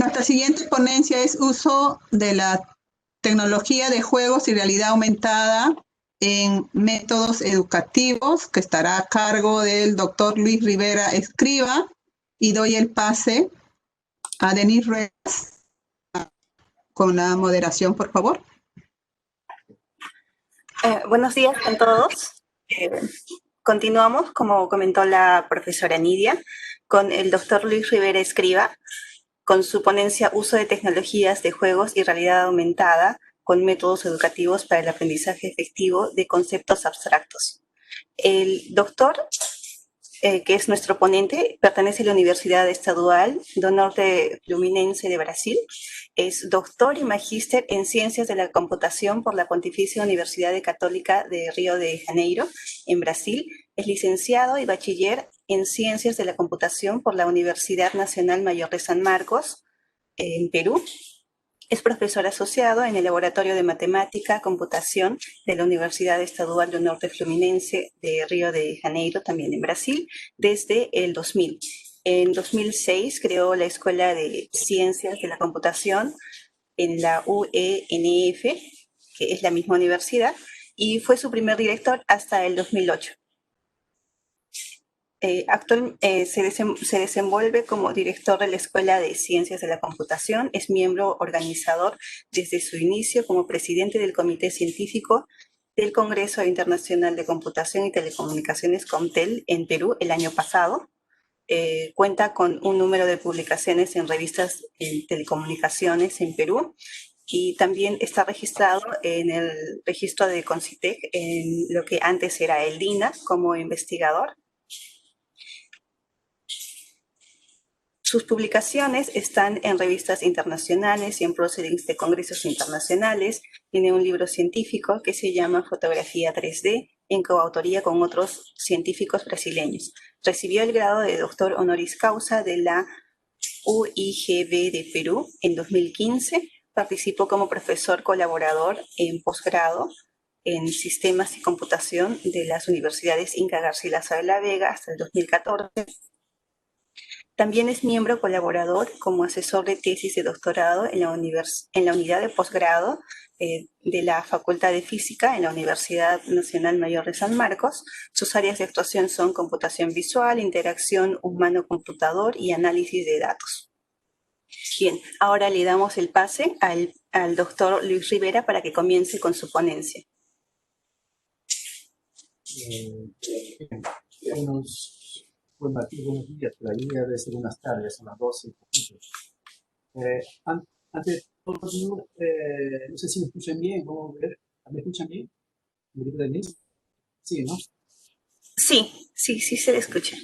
Nuestra siguiente ponencia es uso de la tecnología de juegos y realidad aumentada en métodos educativos, que estará a cargo del doctor Luis Rivera Escriva, y doy el pase a Denise Reyes con la moderación, por favor. Buenos días a todos. Continuamos, como comentó la profesora Nidia, con el doctor Luis Rivera Escriva, con su ponencia Uso de tecnologías de juegos y realidad aumentada con métodos educativos para el aprendizaje efectivo de conceptos abstractos. El doctor, que es nuestro ponente, pertenece a la Universidad Estadual do Norte Fluminense de Brasil. Es doctor y magíster en Ciencias de la Computación por la Pontificia Universidad Católica de Río de Janeiro, en Brasil. Es licenciado y bachiller en Ciencias de la Computación por la Universidad Nacional Mayor de San Marcos, en Perú. Es profesor asociado en el Laboratorio de Matemática, Computación de la Universidad Estadual do Norte Fluminense de Río de Janeiro, también en Brasil, desde el 2000. En 2006 creó la Escuela de Ciencias de la Computación en la UENF, que es la misma universidad, y fue su primer director hasta el 2008. Se desenvuelve como director de la Escuela de Ciencias de la Computación, es miembro organizador desde su inicio como presidente del Comité Científico del Congreso Internacional de Computación y Telecomunicaciones COMTEL en Perú el año pasado. Cuenta con un número de publicaciones en revistas en telecomunicaciones en Perú y también está registrado en el registro de CONCITEC, en lo que antes era el DINA, como investigador. Sus publicaciones están en revistas internacionales y en proceedings de congresos internacionales. Tiene un libro científico que se llama Fotografía 3D, en coautoría con otros científicos brasileños. Recibió el grado de doctor honoris causa de la UIGB de Perú en 2015. Participó como profesor colaborador en posgrado en Sistemas y Computación de las Universidades Inca Garcilaso de la Vega hasta el 2014. También es miembro colaborador como asesor de tesis de doctorado en la unidad de posgrado de la Facultad de Física en la Universidad Nacional Mayor de San Marcos. Sus áreas de actuación son computación visual, interacción humano-computador y análisis de datos. Bien, ahora le damos el pase al doctor Luis Rivera para que comience con su ponencia. Buenos días, por ahí debe ser unas tardes, son las 12 y poquito. Antes de todo, no sé si me escuchan bien, ¿cómo ver? ¿Me escuchan bien? Sí, ¿no? Sí se le escucha.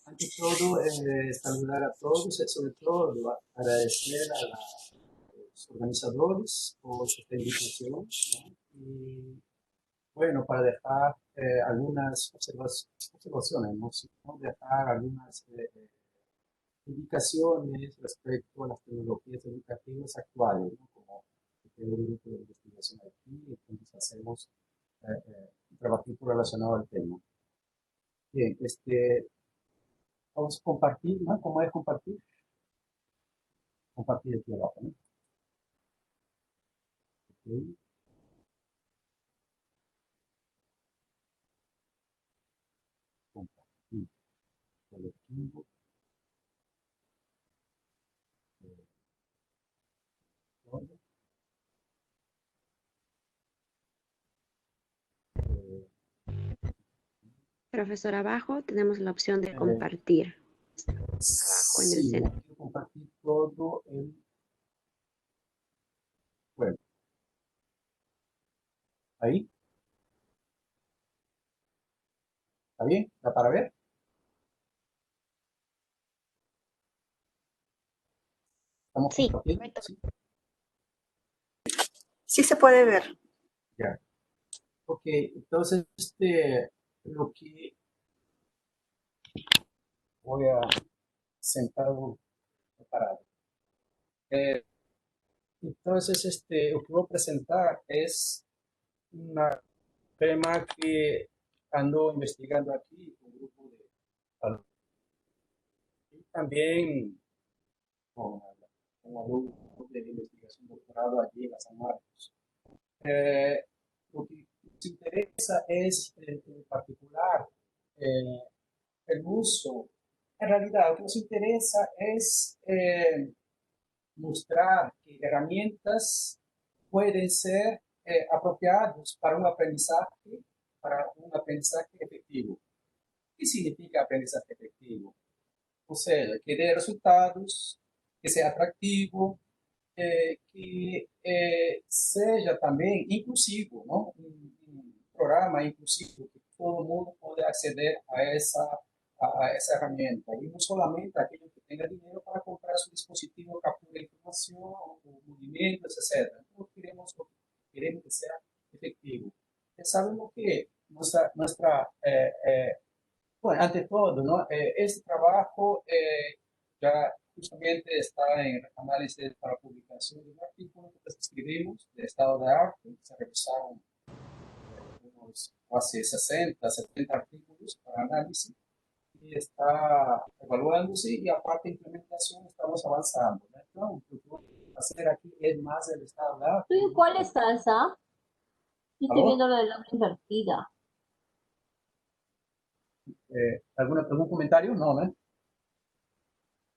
Antes de todo, saludar a todos, sobre todo agradecer a los organizadores por su invitación, ¿no? Y bueno, para dejar algunas observaciones, ¿no? Sino dejar algunas indicaciones respecto a las tecnologías educativas actuales, ¿no? Como el grupo de investigación aquí, entonces hacemos un trabajito relacionado al tema. Bien, vamos a compartir, ¿no? ¿Cómo es compartir? Compartir aquí abajo, ¿no? Okay. Compartir colectivo. Profesor, abajo tenemos la opción de compartir. Abajo en el Sí, centro. quiero compartir todo el web. Ahí. ¿Está bien? ¿Está para ver? ¿Estamos Sí, compartiendo? perfecto. Sí. Sí se puede ver. Ya. Ok, entonces, lo que voy a sentar preparado. Entonces, lo que voy a presentar es un tema que ando investigando aquí, con un grupo de alumnos. Y también, con un alumno de investigación doctorado allí en la San Marcos. Lo que nos interesa es, en particular, el uso. En realidad, lo que nos interesa es mostrar que herramientas pueden ser apropiadas para un aprendizaje efectivo. ¿Qué significa aprendizaje efectivo? O sea, que dé resultados, que sea atractivo, que sea también inclusivo, ¿no? Un programa inclusivo, que todo el mundo pueda acceder a esa herramienta. Y no solamente aquellos que tengan dinero para comprar su dispositivo, captura información, o movimientos, etc. No queremos que sea efectivo. Sabemos que bueno, ante todo, ¿no? Este trabajo ya justamente está en análisis para publicación de un artículo que escribimos de estado de arte. Se revisaron unos casi 60, 70 artículos para análisis y está evaluándose y aparte de implementación estamos avanzando, ¿no? Entonces, lo que voy a hacer aquí es más el estado de arte. ¿Tú en cuál estás, ah? Yo estoy ¿Aló? viendo lo de la invertida. ¿Algún comentario? No, ¿no?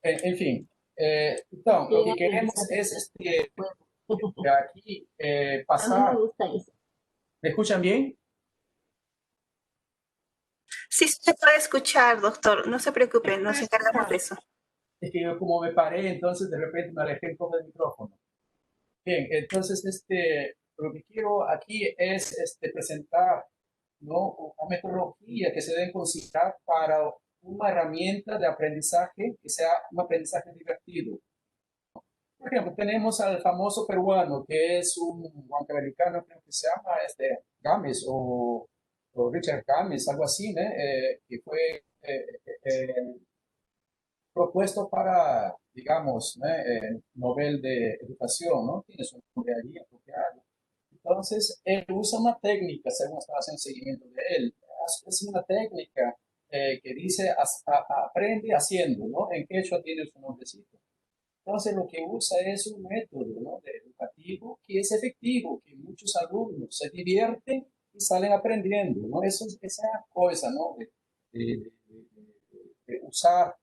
En fin, entonces, lo que queremos es aquí A mí me pasar. gusta eso. ¿Me escuchan bien? Sí, se puede escuchar, doctor. No se preocupe, nos encargamos de eso. Es que yo como me paré, entonces de repente me alejé un poco del micrófono. Bien, entonces lo que quiero aquí es presentar, ¿no?, una metodología que se debe considerar para una herramienta de aprendizaje que sea un aprendizaje divertido. Por ejemplo, tenemos al famoso peruano, que es un americano, creo que se llama Gámez o Richard Gámez, algo así, ¿no? Que fue propuesto para, digamos, ¿no? Nobel de Educación, ¿no? Tiene su nombre allí apropiado. Entonces, él usa una técnica, según estaba haciendo seguimiento de él, es una técnica que dice aprende haciendo, ¿no? En quechua tiene su nombrecito. Entonces, lo que usa es un método, ¿no?, educativo que es efectivo, que muchos alumnos se divierten y salen aprendiendo, ¿no? Eso es esa cosa, ¿no?, de usar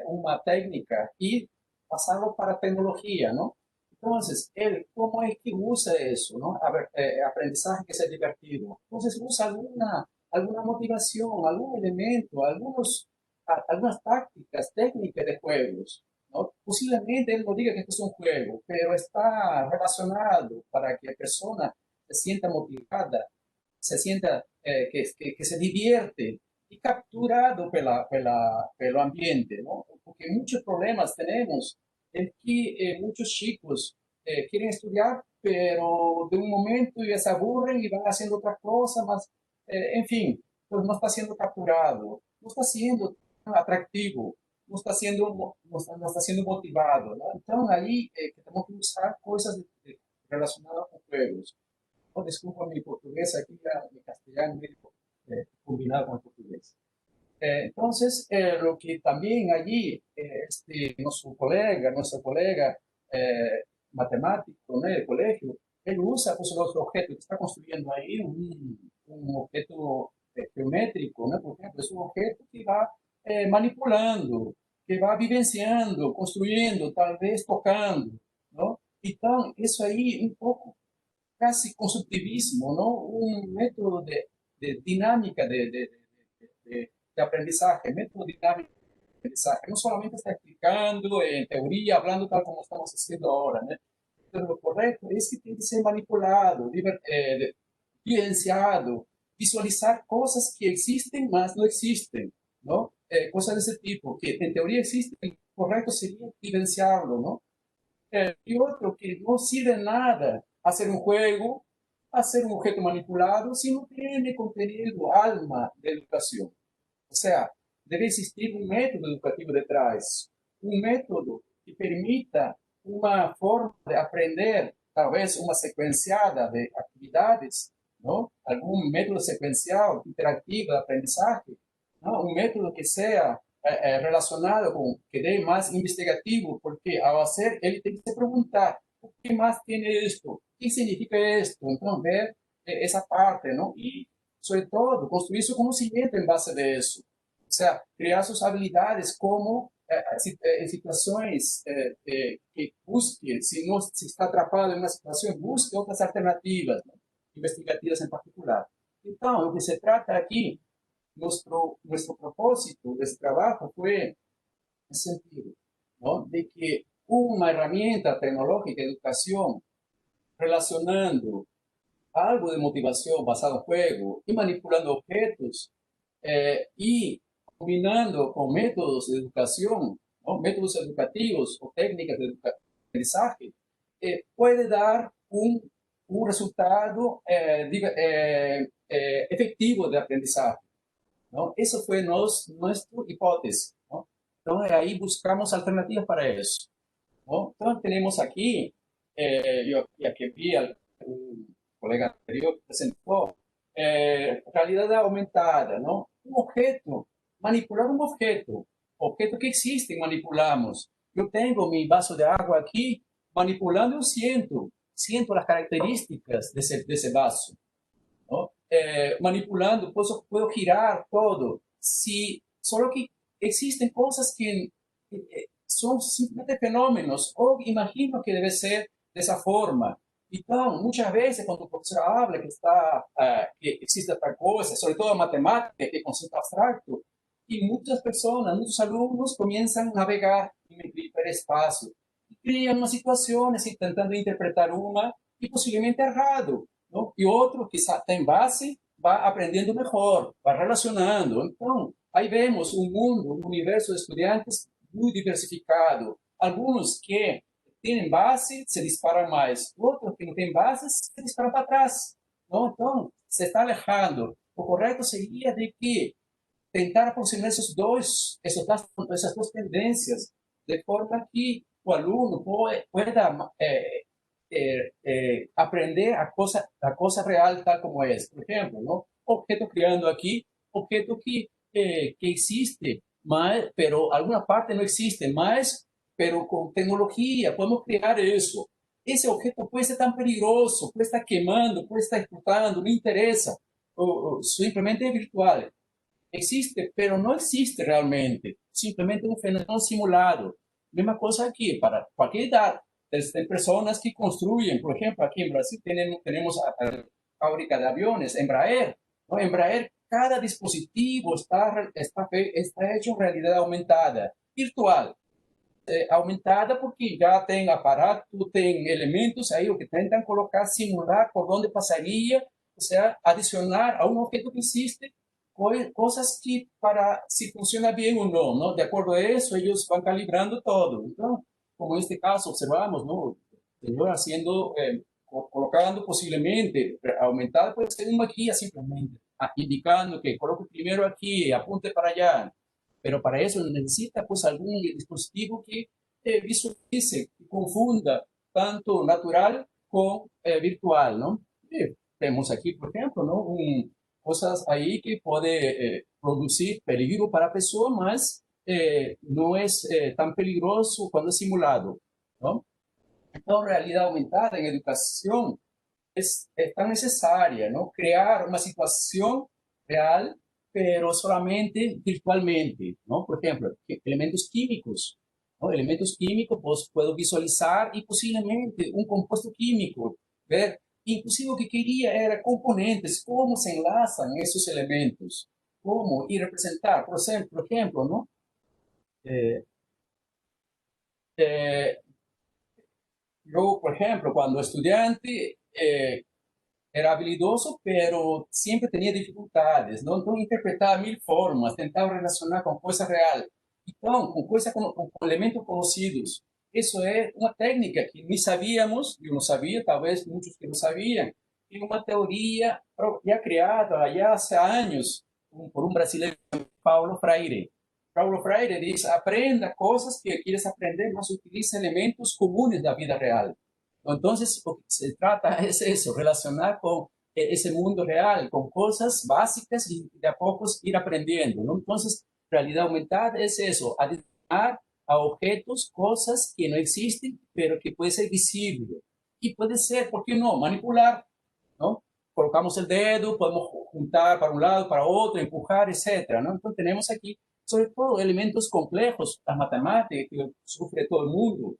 una técnica y pasarlo para tecnología, ¿no? Entonces, él, ¿cómo es que usa eso, ¿no? A ver, aprendizaje que sea divertido. Entonces, usa alguna motivación, algún elemento, algunas tácticas, técnicas de juegos, ¿no? Posiblemente él no diga que esto es un juego, pero está relacionado para que la persona se sienta motivada, se sienta que se divierte y capturado pelo ambiente, ¿no? Porque muchos problemas tenemos es que muchos chicos quieren estudiar, pero de un momento ya se aburren y van haciendo otra cosa, más, en fin, pues no está siendo capturado, no está siendo atractivo, no está siendo motivado, ¿no? Entonces ahí que tenemos que usar cosas relacionadas con juegos. Oh, disculpa mi portugués, aquí ya mi castellano medio combinado con el portugués. Entonces, lo que también allí nuestro colega matemático, ¿no?, del colegio, él usa pues, los objetos que está construyendo ahí, un objeto geométrico, ¿no? Por ejemplo, es un objeto que va manipulando, que va vivenciando, construyendo, tal vez tocando, ¿no? Então, eso ahí un poco casi constructivismo, ¿no? Un método de dinámica de aprendizaje, método dinámico de aprendizaje. No solamente está explicando en teoría, hablando tal como estamos haciendo ahora, ¿no? Pero lo correcto es que tiene que ser manipulado, vivenciado, visualizar cosas que existen, más no existen, ¿no? Cosas de ese tipo, que en teoría existen, correcto sería vivenciarlo, ¿no? Y otro que no sirve nada hacer un juego, hacer un objeto manipulado, si no tiene contenido, alma de educación. O sea, debe existir un método educativo detrás, un método que permita una forma de aprender, tal vez una secuenciada de actividades, ¿no? Algún método secuencial, interactivo de aprendizaje, ¿no? Un método que sea relacionado con que dé más investigativo, porque al hacer, él tiene que se preguntar, ¿qué más tiene esto? ¿Qué significa esto? Entonces, ver esa parte, ¿no? Y, sobre todo, construir su conocimiento en base de eso. O sea, crear sus habilidades como en situaciones que busque, si no si está atrapado en una situación, busque otras alternativas, ¿no? Investigativas en particular. Entonces, lo que se trata aquí, nuestro propósito de este trabajo fue en el sentido, ¿no? De que una herramienta tecnológica de educación relacionando algo de motivación basado en juego y manipulando objetos y combinando con métodos de educación, ¿no? Métodos educativos o técnicas de aprendizaje, puede dar un resultado efectivo de aprendizaje, ¿no? Eso fue nuestra hipótesis, ¿no? Entonces ahí buscamos alternativas para eso, ¿no? Entonces tenemos aquí, yo aquí vi al colega anterior que presentó, realidad aumentada, ¿no? Un objeto, manipular un objeto que existe, manipulamos. Yo tengo mi vaso de agua aquí, manipulando yo siento las características de ese vaso, ¿no? Manipulando, puedo girar todo. Si, solo que existen cosas que son simplemente fenómenos, o imagino que debe ser de esa forma. Então, muchas veces cuando el profesor habla que existe otra cosa, sobre todo matemática, que es concepto abstracto, y muchas personas, muchos alumnos comienzan a navegar en el hiperespacio y crean unas situaciones intentando interpretar una y posiblemente errado, ¿no? Y otro que está en base va aprendiendo mejor, va relacionando. Entonces, ahí vemos un mundo, un universo de estudiantes muy diversificado. Algunos que tienen base se disparan más, otros que no tienen base se disparan para atrás, ¿no? Entonces, se está alejando. O correcto sería de que tentar aproximar esas dos tendencias de forma que o aluno pueda aprender a cosa real tal como es. Por ejemplo, ¿no? Objeto creando aquí, objeto que existe, pero alguna parte no existe, más, pero con tecnología podemos crear eso. Ese objeto puede ser tan peligroso, puede estar quemando, puede estar explotando, no interesa, o simplemente es virtual. Existe, pero no existe realmente. Simplemente un fenómeno simulado. Misma cosa aquí, para cualquier edad. Desde personas que construyen, por ejemplo, aquí en Brasil tenemos a fábrica de aviones, Embraer. ¿No? Embraer, cada dispositivo está hecho en realidad aumentada, virtual. Aumentada porque já tem aparato, tem elementos aí o que tentam colocar, simular por onde passaria, ou seja, adicionar a um objeto que existe coisas que para se funciona bem ou não, não, de acordo a isso eles vão calibrando todo. Então, como neste caso observamos, não, o senhor haciendo, colocando possivelmente aumentada pode ser uma guia simplesmente, indicando que coloque primeiro aqui, apunte para allá. Pero para eso necesita pues algún dispositivo que visualice, que confunda tanto natural con virtual, ¿no? Tenemos aquí, por ejemplo, ¿no? Cosas ahí que puede producir peligro para la persona, mas no es tan peligroso cuando es simulado, ¿no? Entonces, realidad aumentada en educación es tan necesaria, ¿no? Crear una situación real, pero solamente virtualmente, ¿no? Por ejemplo, elementos químicos, ¿no? Elementos químicos, pues puedo visualizar y posiblemente un compuesto químico, ver, inclusive lo que quería era componentes, cómo se enlazan esos elementos, cómo y representar, por ejemplo, ¿no? Yo, por ejemplo, cuando estudiante, era habilidoso, pero siempre tenía dificultades, ¿no? Entonces interpretaba mil formas, tentaba relacionar con cosas reales, então, con cosas con elementos conocidos. Eso es una técnica que ni sabíamos, yo no sabía, tal vez muchos que no sabían, y una teoría ya creada ya hace años por un brasileño, Paulo Freire. Paulo Freire dice, aprenda cosas que quieres aprender, mas utiliza elementos comunes de la vida real. Entonces, lo que se trata es eso, relacionar con ese mundo real, con cosas básicas y de a poco ir aprendiendo, ¿no? Entonces, realidad aumentada es eso, adicionar a objetos cosas que no existen, pero que puede ser visible. Y puede ser, ¿por qué no? Manipular, ¿no? Colocamos el dedo, podemos juntar para un lado, para otro, empujar, etcétera, ¿no? Entonces tenemos aquí, sobre todo, elementos complejos, las matemáticas que sufre todo el mundo,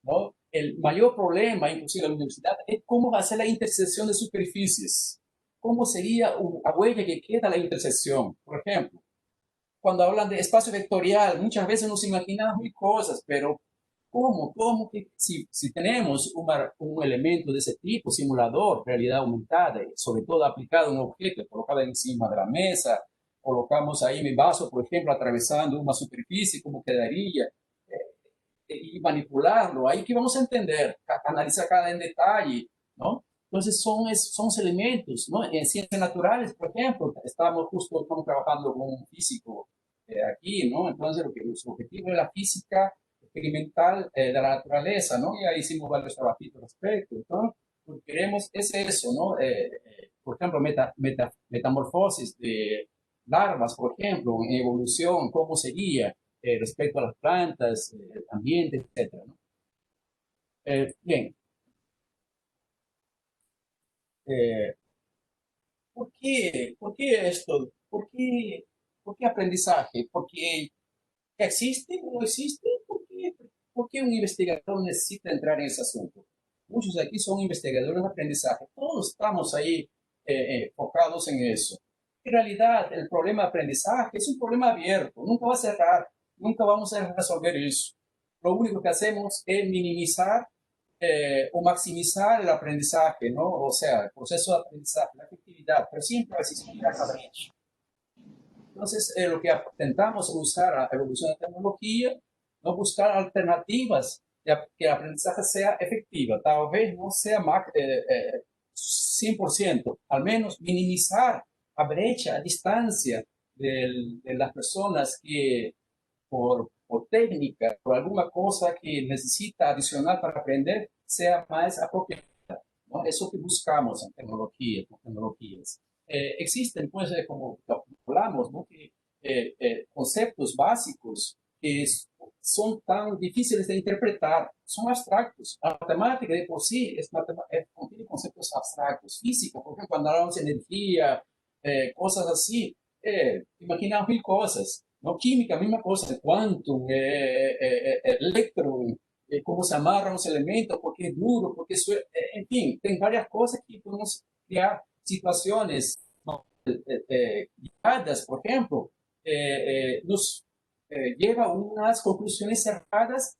¿no? El mayor problema, inclusive en la universidad, es cómo hacer la intersección de superficies. ¿Cómo sería la huella que queda la intersección? Por ejemplo, cuando hablan de espacio vectorial, muchas veces nos imaginamos mil cosas, pero ¿cómo que si tenemos un elemento de ese tipo, simulador, realidad aumentada, sobre todo aplicado a un objeto, colocado encima de la mesa, colocamos ahí mi vaso, por ejemplo, atravesando una superficie, ¿cómo quedaría? Y manipularlo, ahí que vamos a entender, analizar cada en detalle, ¿no? Entonces son elementos, ¿no? En ciencias naturales, por ejemplo, estamos trabajando con un físico aquí, ¿no? Entonces su objetivo es la física experimental de la naturaleza, ¿no? Y ahí hicimos varios trabajitos al respecto, ¿no? Lo que queremos es eso, ¿no? Por ejemplo, metamorfosis de larvas, por ejemplo, en evolución, ¿cómo sería? Respecto a las plantas, el ambiente, etcétera, ¿no? Bien, eh, ¿por qué esto? Por qué aprendizaje? ¿Por qué existe o no existe? Por qué un investigador necesita entrar en ese asunto? Muchos de aquí son investigadores de aprendizaje. Todos estamos ahí enfocados en eso. En realidad, el problema de aprendizaje es un problema abierto. Nunca va a cerrar. Nunca vamos a resolver eso. Lo único que hacemos es minimizar o maximizar el aprendizaje, ¿no? O sea, el proceso de aprendizaje, la efectividad, pero siempre va a existir esa brecha. Entonces, lo que intentamos es buscar la evolución de tecnología, no buscar alternativas de que el aprendizaje sea efectivo. Tal vez no sea 100%, al menos minimizar la brecha, la distancia de las personas que por técnica, por alguna cosa que necesita adicional para aprender, sea más apropiada, ¿no? Eso que buscamos en tecnología, con tecnologías. Existen, pues, como hablamos, ¿no? Que, conceptos básicos que son tan difíciles de interpretar, son abstractos. La matemática de por sí contiene conceptos abstractos. Física, por ejemplo, cuando hablamos de energía, cosas así, imaginamos mil cosas, ¿no? Química, misma cosa, quantum, electron, cómo se amarran los elementos, por qué es duro, por qué suena, en fin, hay varias cosas que podemos crear situaciones, ¿no? Guiadas, por ejemplo, nos lleva a unas conclusiones cerradas,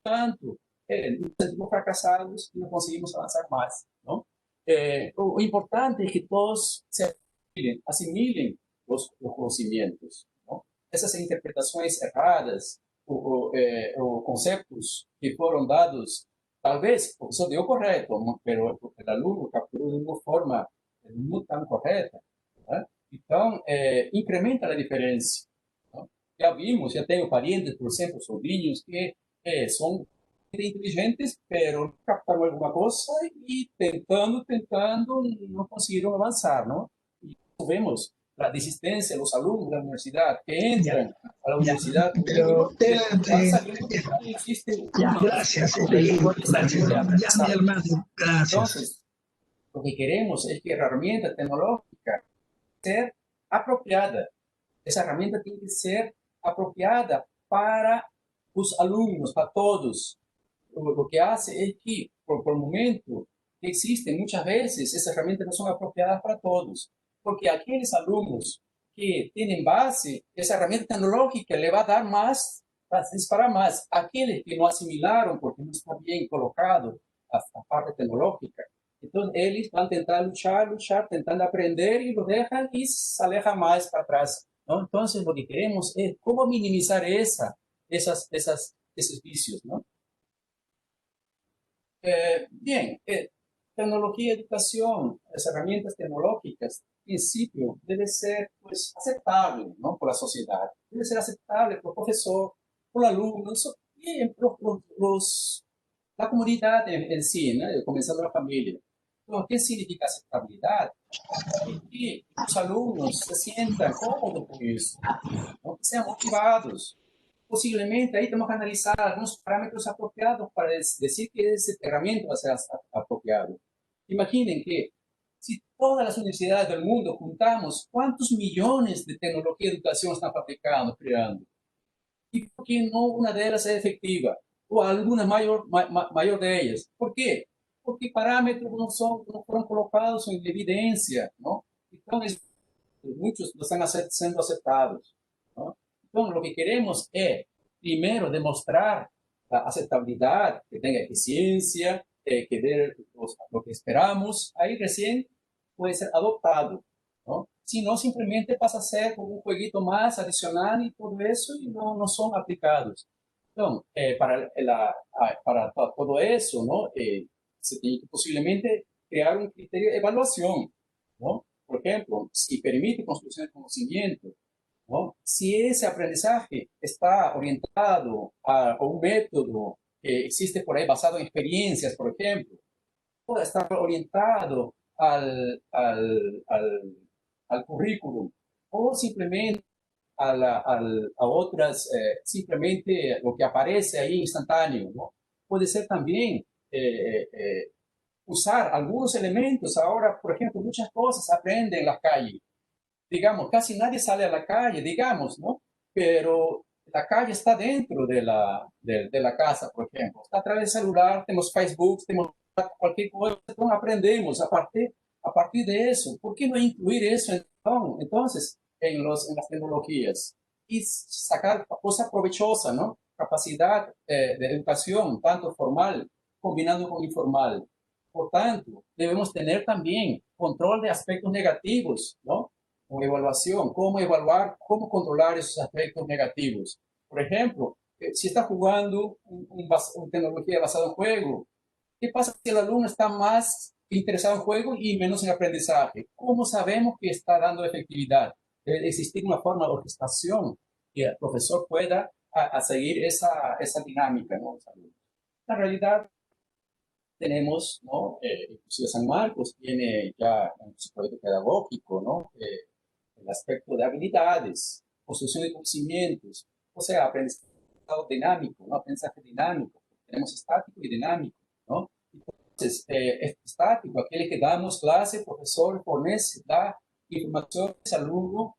tanto nos sentimos fracasados y no conseguimos avanzar más, ¿no? Lo importante es que todos se asimilen los conocimientos, ¿no? Esas interpretaciones erradas o conceptos que fueron dados, tal vez o profesor dio correcto, ¿no? Pero el alumno capturó de una forma no tan correta, ¿no? Então, incrementa a diferença, ¿no? Já vimos, já tenho parientes, por exemplo, sobrinhos, que são inteligentes, pero captaram alguma coisa e tentando, não conseguiram avançar, não? E vemos la desistencia de los alumnos de la universidad que entran a la universidad. Pero existe gracias, ya, mi hermano, gracias. Entonces, lo que queremos es que la herramienta tecnológica sea apropiada. Esa herramienta tiene que ser apropiada para los alumnos, para todos. Lo que hace es que, por el momento, que existen muchas veces, esas herramientas no son apropiadas para todos. Porque aquellos alumnos que tienen base, esa herramienta tecnológica le va a dar más, va a disparar más. Aquellos que no asimilaron porque no está bien colocado la parte tecnológica, entonces ellos van a intentar luchar, tentando aprender y lo dejan y se alejan más para atrás, ¿no? Entonces lo que queremos es cómo minimizar esos vicios, ¿no? Bien, tecnología, educación, las herramientas tecnológicas, en principio, debe ser pues, aceptable, ¿no? Por la sociedad. Debe ser aceptable por el profesor, por el alumno, y la comunidad en sí, ¿no? Comenzando la familia. Entonces, ¿qué significa aceptabilidad? Que los alumnos se sientan cómodos con eso, ¿no? Que sean motivados. Posiblemente ahí tenemos que analizar algunos parámetros apropiados para decir que ese herramienta va a ser apropiado. Imaginen que si todas las universidades del mundo juntamos, ¿cuántos millones de tecnología de educación están fabricando, creando? ¿Y por qué no una de ellas es efectiva? O alguna mayor de ellas. ¿Por qué? Porque parámetros no fueron colocados en evidencia, ¿no? Entonces, muchos no están siendo aceptados, ¿no? Entonces, lo que queremos es, primero, demostrar la aceptabilidad, que tenga eficiencia, que dé lo que esperamos. Ahí recién puede ser adoptado, ¿no? Si no, simplemente pasa a ser como un jueguito más adicional y todo eso, y no son aplicados. Entonces, para todo eso, ¿no? Se tiene que posiblemente crear un criterio de evaluación, ¿no? Por ejemplo, si permite construcción de conocimiento, ¿no? Si ese aprendizaje está orientado a un método que existe por ahí basado en experiencias, por ejemplo, puede estar orientado al currículum o simplemente a otras, simplemente lo que aparece ahí instantáneo, ¿no? Puede ser también usar algunos elementos. Ahora, por ejemplo, muchas cosas aprenden en la calle. Digamos, casi nadie sale a la calle, digamos, ¿no? Pero la calle está dentro de la casa, por ejemplo. Está a través del celular, tenemos Facebook, tenemos cualquier cosa, entonces aprendemos a partir de eso. ¿Por qué no incluir eso entonces en las tecnologías? Y sacar cosas provechosas, ¿no? Capacidad de educación, tanto formal, combinando con informal. Por tanto, debemos tener también control de aspectos negativos, ¿no? Con evaluación, cómo evaluar, cómo controlar esos aspectos negativos. Por ejemplo, si está jugando una tecnología basada en juego, ¿qué pasa si el alumno está más interesado en juego y menos en aprendizaje? ¿Cómo sabemos que está dando efectividad? Debe existir una forma de orquestación que el profesor pueda a seguir esa dinámica, ¿no? La realidad tenemos, ¿no? Inclusive San Marcos tiene ya en su proyecto pedagógico, ¿no? El aspecto de habilidades, construcción de conocimientos, o sea, aprendizaje dinámico, ¿no? Aprendizaje dinámico. Tenemos estático y dinámico, ¿no? Entonces, estático, aquel que damos clase, profesor fornece, da información, ese alumno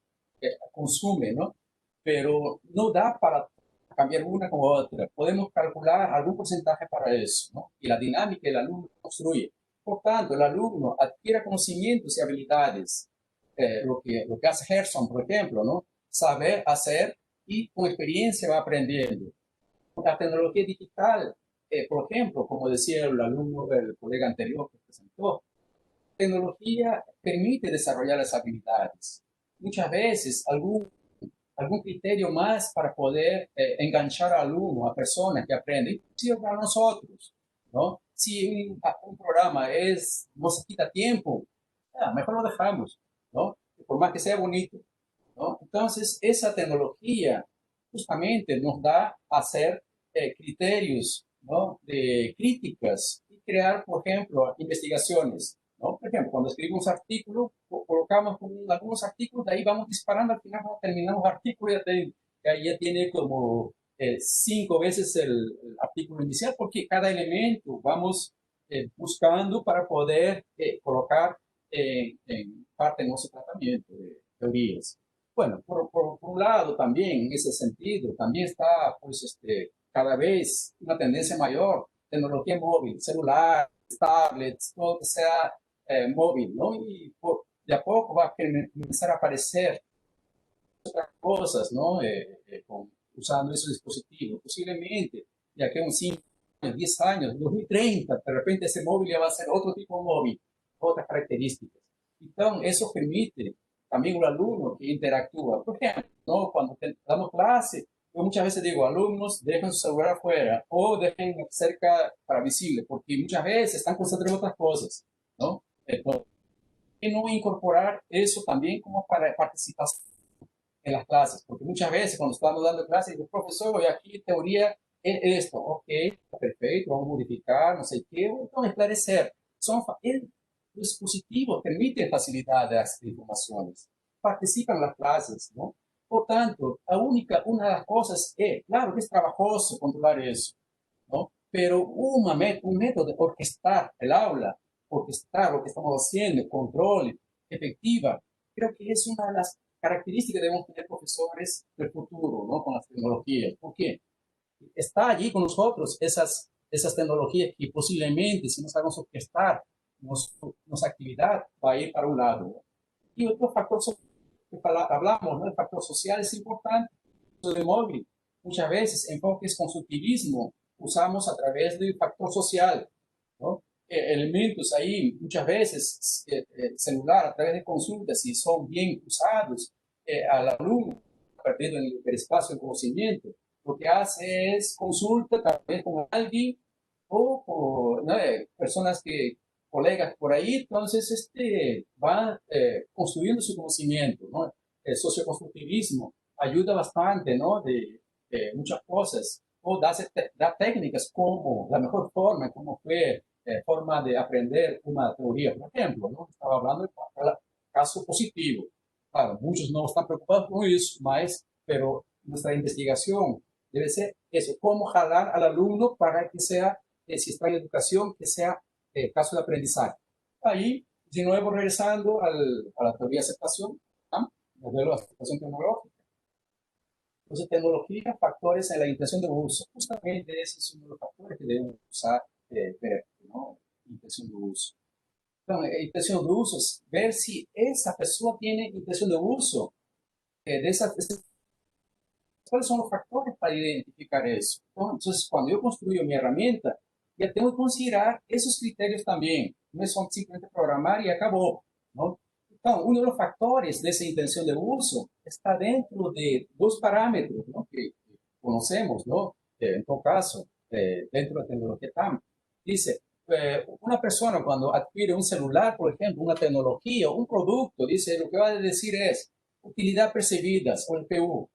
consume, ¿no? Pero no da para cambiar una con otra. Podemos calcular algún porcentaje para eso, ¿no? Y la dinámica el alumno construye. Por tanto, el alumno adquiere conocimientos y habilidades. Lo que hace Gerson, por ejemplo, ¿no? Saber hacer y con experiencia va aprendiendo. La tecnología digital, por ejemplo, como decía el alumno del colega anterior que presentó, la tecnología permite desarrollar las habilidades. Muchas veces algún criterio más para poder enganchar al alumno, a personas que aprenden, inclusive para nosotros, ¿no? Si un programa nos quita tiempo, mejor lo dejamos, ¿no? Por más que sea bonito, ¿no? Entonces, esa tecnología justamente nos da a hacer criterios, ¿no? De críticas y crear, por ejemplo, investigaciones, ¿no? Por ejemplo, cuando escribimos artículos, colocamos algunos artículos, de ahí vamos disparando, al final cuando terminamos artículos, ya tiene como 5 veces el artículo inicial, porque cada elemento vamos buscando para poder colocar en parte de nuestro tratamiento de teorías. Bueno, por un lado también, en ese sentido, también está pues, cada vez una tendencia mayor, tecnología móvil, celular, tablets, todo que sea móvil, ¿no? Y de a poco va a comenzar a aparecer otras cosas, ¿no? Usando esos dispositivos. Posiblemente, ya que unos 5 años, 10 años, 2030, de repente ese móvil ya va a ser otro tipo de móvil, otras características. Entonces, eso permite también un alumno que interactúa. Por ejemplo, ¿no? Cuando damos clase, yo muchas veces digo, alumnos, dejen su celular afuera o dejen cerca para visible, porque muchas veces están concentrados en otras cosas, ¿no? Entonces, no incorporar eso también como para participación en las clases, porque muchas veces cuando estamos dando clases, digo, profesor, hoy aquí teoría es esto, ok, perfecto, vamos a modificar, no sé qué, vamos a esclarecer. los dispositivos permiten facilitar las informaciones, participan en las clases, ¿no? Por tanto, una de las cosas es, claro que es trabajoso controlar eso, ¿no? Pero un método de orquestar el aula, orquestar lo que estamos haciendo, control, efectiva, creo que es una de las características que debemos tener profesores del futuro, ¿no? Con las tecnologías. ¿Por qué? Está allí con nosotros esas tecnologías que posiblemente, si no sabemos orquestar nuestra actividad, va a ir para un lado, ¿no? Y otro factor que hablamos, ¿no? El factor social es importante, de móvil. Muchas veces, enfoques constructivismo usamos a través del factor social, ¿no? Elementos ahí, muchas veces, celular, a través de consultas, si son bien usados, al alumno, perdiendo el espacio de conocimiento, lo que hace es consulta también con alguien o con, ¿no? Personas que, colegas por ahí, entonces va construyendo su conocimiento, ¿no? El socioconstructivismo ayuda bastante, ¿no? De muchas cosas, o da técnicas como la mejor forma, como fue forma de aprender una teoría, por ejemplo, ¿no? Estaba hablando de caso positivo. Claro, muchos no están preocupados con eso, pero nuestra investigación debe ser eso, cómo jalar al alumno para que sea, si está en educación, que sea caso de aprendizaje. Ahí, de nuevo, regresando a la teoría de aceptación, ¿no? Modelo de aceptación tecnológica. Entonces, tecnología, factores en la intención de uso. Justamente ese es uno de los factores que debemos usar, ver, ¿no? Intención de uso. Entonces, intención de uso es ver si esa persona tiene intención de uso ¿cuáles son los factores para identificar eso? ¿No? Entonces, cuando yo construyo mi herramienta, ya tengo que considerar esos criterios también. No es simplemente programar y acabó, ¿no? Entonces, uno de los factores de esa intención de uso está dentro de dos parámetros, ¿no? Que conocemos, ¿no? En todo caso, dentro de la tecnología TAM. Dice, una persona cuando adquiere un celular, por ejemplo, una tecnología, un producto, dice, lo que va a decir es utilidad percibidas o el PU.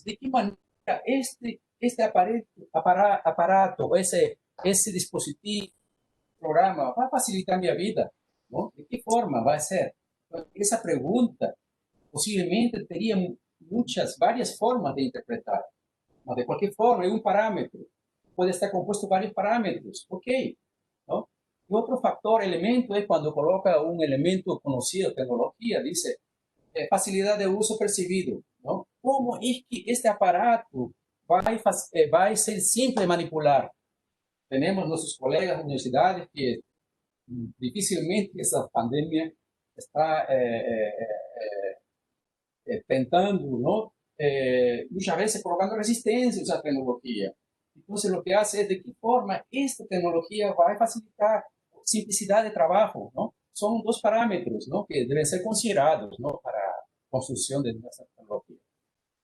¿De qué manera este aparato, ese dispositivo, programa, va a facilitar mi vida? ¿No? ¿De qué forma va a ser? Esa pregunta posiblemente tenía varias formas de interpretar. ¿No? De cualquier forma, hay un parámetro. Puede estar compuesto de varios parámetros. Ok. ¿No? Y otro factor, elemento, es cuando coloca un elemento conocido, tecnología, dice facilidad de uso percibido, ¿no? ¿Cómo es que este aparato va a ser simple de manipular? Tenemos nuestros colegas de universidades que difícilmente esa pandemia está tentando, ¿no? Muchas veces provocando resistencia a esa tecnología. Entonces, lo que hace es de qué forma esta tecnología va a facilitar simplicidad de trabajo, ¿no? Son dos parámetros, ¿no? Que deben ser considerados, ¿no? Para construcción de nuestra tecnología.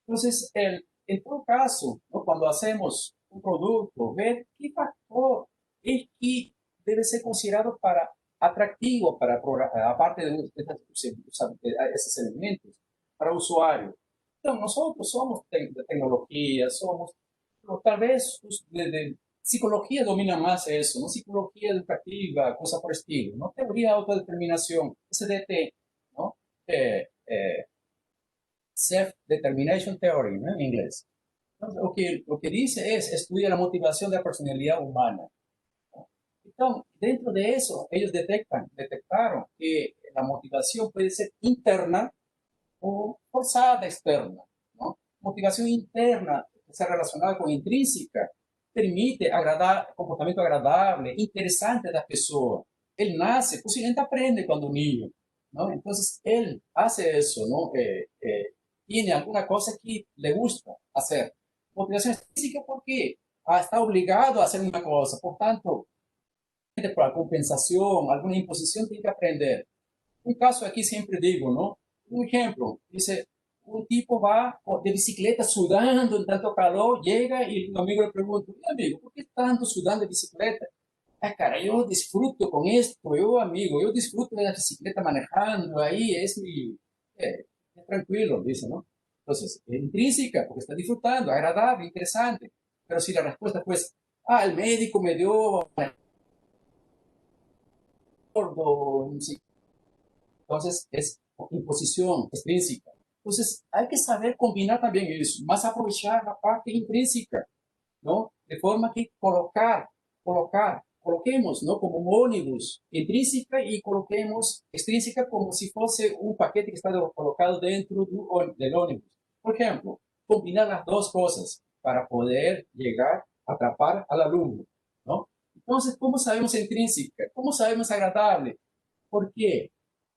Entonces, en todo caso, ¿no? Cuando hacemos un producto, ver qué factor es que debe ser considerado para atractivo, aparte de esos elementos, para usuario. Entonces, nosotros somos de tecnología, pero tal vez de psicología domina más eso, ¿no? Psicología educativa, cosa por estilo, ¿no? Teoría de autodeterminación, SDT, ¿no? Self-Determination Theory, ¿no? En inglés. Entonces, lo que dice es, estudia la motivación de la personalidad humana, ¿no? Entonces, dentro de eso, ellos detectaron que la motivación puede ser interna o forzada externa, ¿no? Motivación interna está relacionada con intrínseca, permite comportamiento agradable, interesante de la persona. Él nace, posiblemente aprende cuando un niño, ¿no? Entonces, él hace eso, ¿no? Tiene alguna cosa que le gusta hacer. Motivación física porque está obligado a hacer una cosa, por tanto, por la compensación, alguna imposición, tiene que aprender. Un caso aquí siempre digo, ¿no? Un ejemplo, dice, un tipo va de bicicleta sudando en tanto calor, llega y un amigo le pregunta, amigo, ¿por qué tanto sudando de bicicleta? Ah, cara, yo disfruto con esto, yo disfruto de la bicicleta manejando, ahí es tranquilo, dice, ¿no? Entonces, es intrínseca, porque está disfrutando, agradable, interesante. Pero si la respuesta pues, el médico me dio gordo, no sé. Entonces, es imposición extrínseca. Entonces, hay que saber combinar también eso, más aprovechar la parte intrínseca, ¿no? De forma que coloquemos, ¿no? Como un ónibus intrínseca y coloquemos extrínseca como si fuese un paquete que está colocado dentro del ónibus. Por ejemplo, combinar las dos cosas para poder llegar a atrapar al alumno, ¿no? Entonces, ¿cómo sabemos intrínseca? ¿Cómo sabemos agradable? ¿Por qué?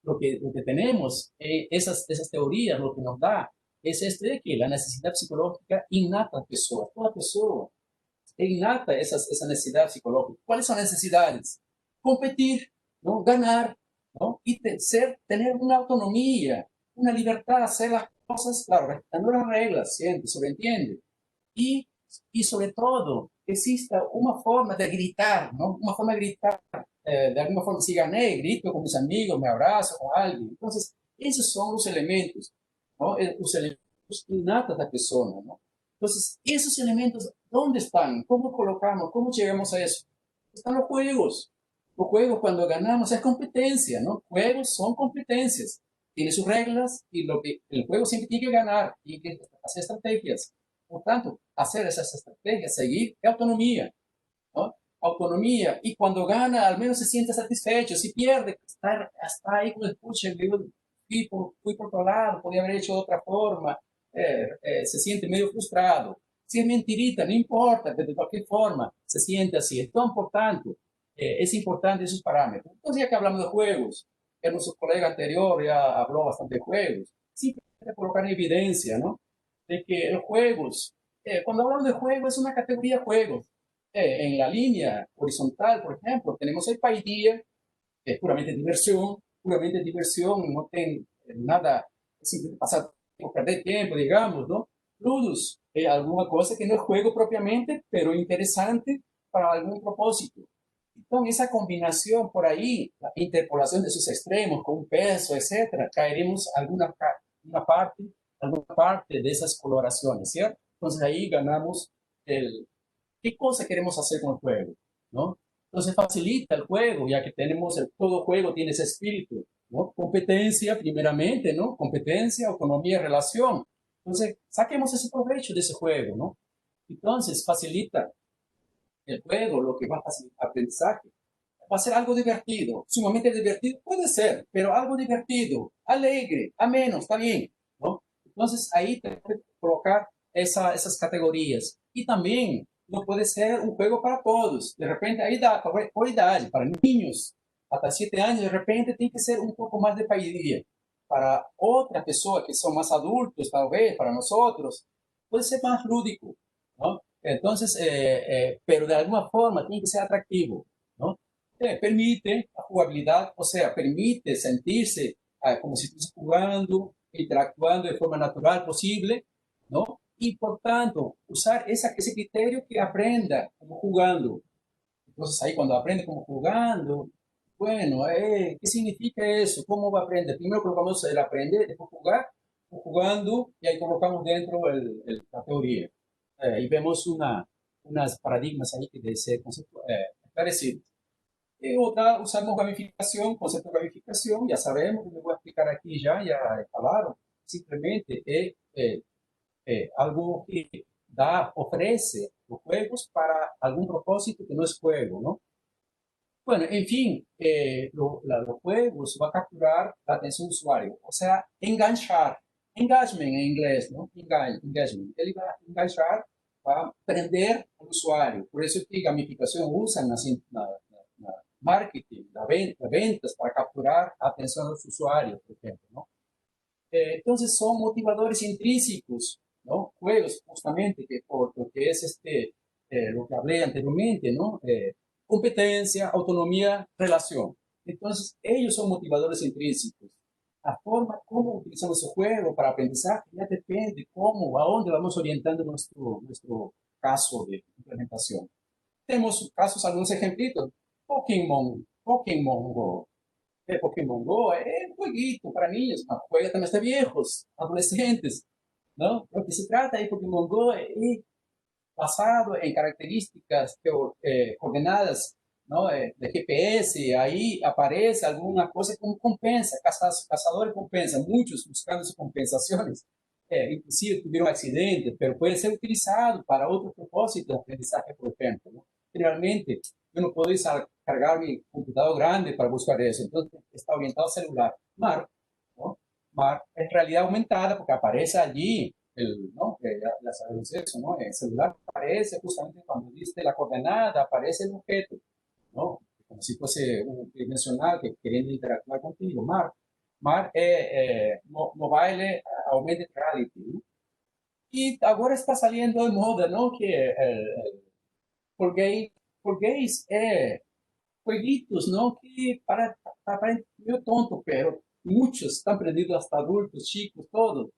Lo que tenemos, esas teorías, lo que nos da es de que la necesidad psicológica innata a pessoa, toda pessoa é innata esa necesidad psicológica. ¿Cuáles son las necesidades? Competir, ¿no? Ganar, ¿no? Y tener una autonomía, una libertad, hacer las cosas, claro, respetando las reglas, siempre, sobreentiende. Y sobre todo, exista una forma de gritar, ¿no? Una forma de gritar, de alguna forma, si gané, grito con mis amigos, me abrazo con alguien. Entonces, esos son los elementos, ¿no? Los elementos innatos de la persona, ¿no? Entonces, esos elementos, ¿dónde están? ¿Cómo colocamos? ¿Cómo llegamos a eso? Están los juegos. Los juegos, cuando ganamos, es competencia, ¿no? Juegos son competencias. Tiene sus reglas y el juego siempre tiene que ganar, tiene que hacer estrategias. Por tanto, hacer esas estrategias, seguir, es autonomía, ¿no? Autonomía. Y cuando gana, al menos se siente satisfecho. Si pierde, está ahí con el pucha, fui por otro lado, podía haber hecho de otra forma. Se siente medio frustrado. Si es mentirita, no importa, de cualquier forma, se siente así. Entonces, por tanto, es importante esos parámetros. Entonces, ya que hablamos de juegos, nuestro colega anterior ya habló bastante de juegos, simplemente colocar en evidencia, ¿no? De que los juegos, cuando hablamos de juegos, es una categoría de juegos. En la línea horizontal, por ejemplo, tenemos el paideia, que es puramente diversión, no tiene nada, simplemente pasar tiempo, perder tiempo, digamos, ¿no? Ludus, alguna cosa que no es juego propiamente, pero interesante para algún propósito. Entonces, esa combinación por ahí, la interpolación de sus extremos con un peso, etcétera, caeremos alguna parte de esas coloraciones, ¿cierto? Entonces, ahí ganamos qué cosa queremos hacer con el juego, ¿no? Entonces, facilita el juego, ya que todo juego tiene ese espíritu, ¿no? Competencia, primeramente, ¿no? Competencia, autonomía, relación. Entonces, saquemos ese provecho de ese juego, ¿no? Entonces, facilita el juego, lo que va a facilitar el aprendizaje. Va a ser algo divertido, sumamente divertido, puede ser, pero algo divertido, alegre, ameno, está bien, ¿no? Entonces, ahí tenemos que colocar esas categorías. Y también no puede ser un juego para todos. De repente, ahí da por idade, para niños, hasta 7 años, de repente tiene que ser un poco más de paideia. Para otras personas que son más adultos, tal vez, para nosotros, puede ser más lúdico, ¿no? Entonces, pero de alguna forma tiene que ser atractivo, ¿no? Permite la jugabilidad, o sea, permite sentirse como si estuviese jugando, interactuando de forma natural posible, ¿no? Y por tanto, usar ese criterio que aprenda como jugando. Entonces, ahí cuando aprende como jugando, bueno, ¿qué significa eso? ¿Cómo va a aprender? Primero colocamos el aprender, después jugar, jugando, y ahí colocamos dentro la teoría. Y vemos unas paradigmas ahí que deben ser esclarecidos. Y otra, usamos gamificación, concepto de gamificación, ya sabemos, me voy a explicar aquí ya falaram, simplemente algo que ofrece los juegos para algún propósito que no es juego, ¿no? Bueno, en fin, los juegos van a capturar la atención del usuario, o sea, enganchar, engagement en inglés, ¿no? Engagement. Ele va a enganchar, va a prender al usuario. Por eso es que gamificación usa na marketing, ventas para capturar la atención de los usuarios, por ejemplo, ¿no? Entonces son motivadores intrínsecos, ¿no? Juegos, justamente, que por lo que es lo que hablé anteriormente, ¿no? Competencia, autonomía, relación. Entonces, ellos son motivadores intrínsecos. La forma como utilizamos el juego para aprendizaje ya depende cómo, a dónde vamos orientando nuestro caso de implementación. Tenemos casos, algunos ejemplitos. Pokémon Go. Pokémon Go es un jueguito para niños, juega también hasta viejos, adolescentes, ¿no? Lo que se trata de Pokémon Go es basado en características coordenadas, ¿no? De GPS, ahí aparece alguna cosa como compensa, cazadores compensan, muchos buscando sus compensaciones. Inclusive tuvieron accidentes, pero puede ser utilizado para otros propósitos de aprendizaje, por ejemplo, ¿no? Generalmente, yo no puedo cargar mi computador grande para buscar eso, entonces está orientado al celular. Mar, ¿no? Mar es realidad aumentada porque aparece allí, ¿no? Ya sabemos eso, ¿no? El celular aparece justamente cuando diste la coordenada, aparece el objeto, ¿no? Como si fuese un tridimensional que queriendo interactuar contigo. Mar é mobile augmented reality, né? E agora está saliendo de moda, não? Que português é jueguitos, não? Que para meio tonto, pero muitos estão aprendiendo hasta adultos, chicos, todos.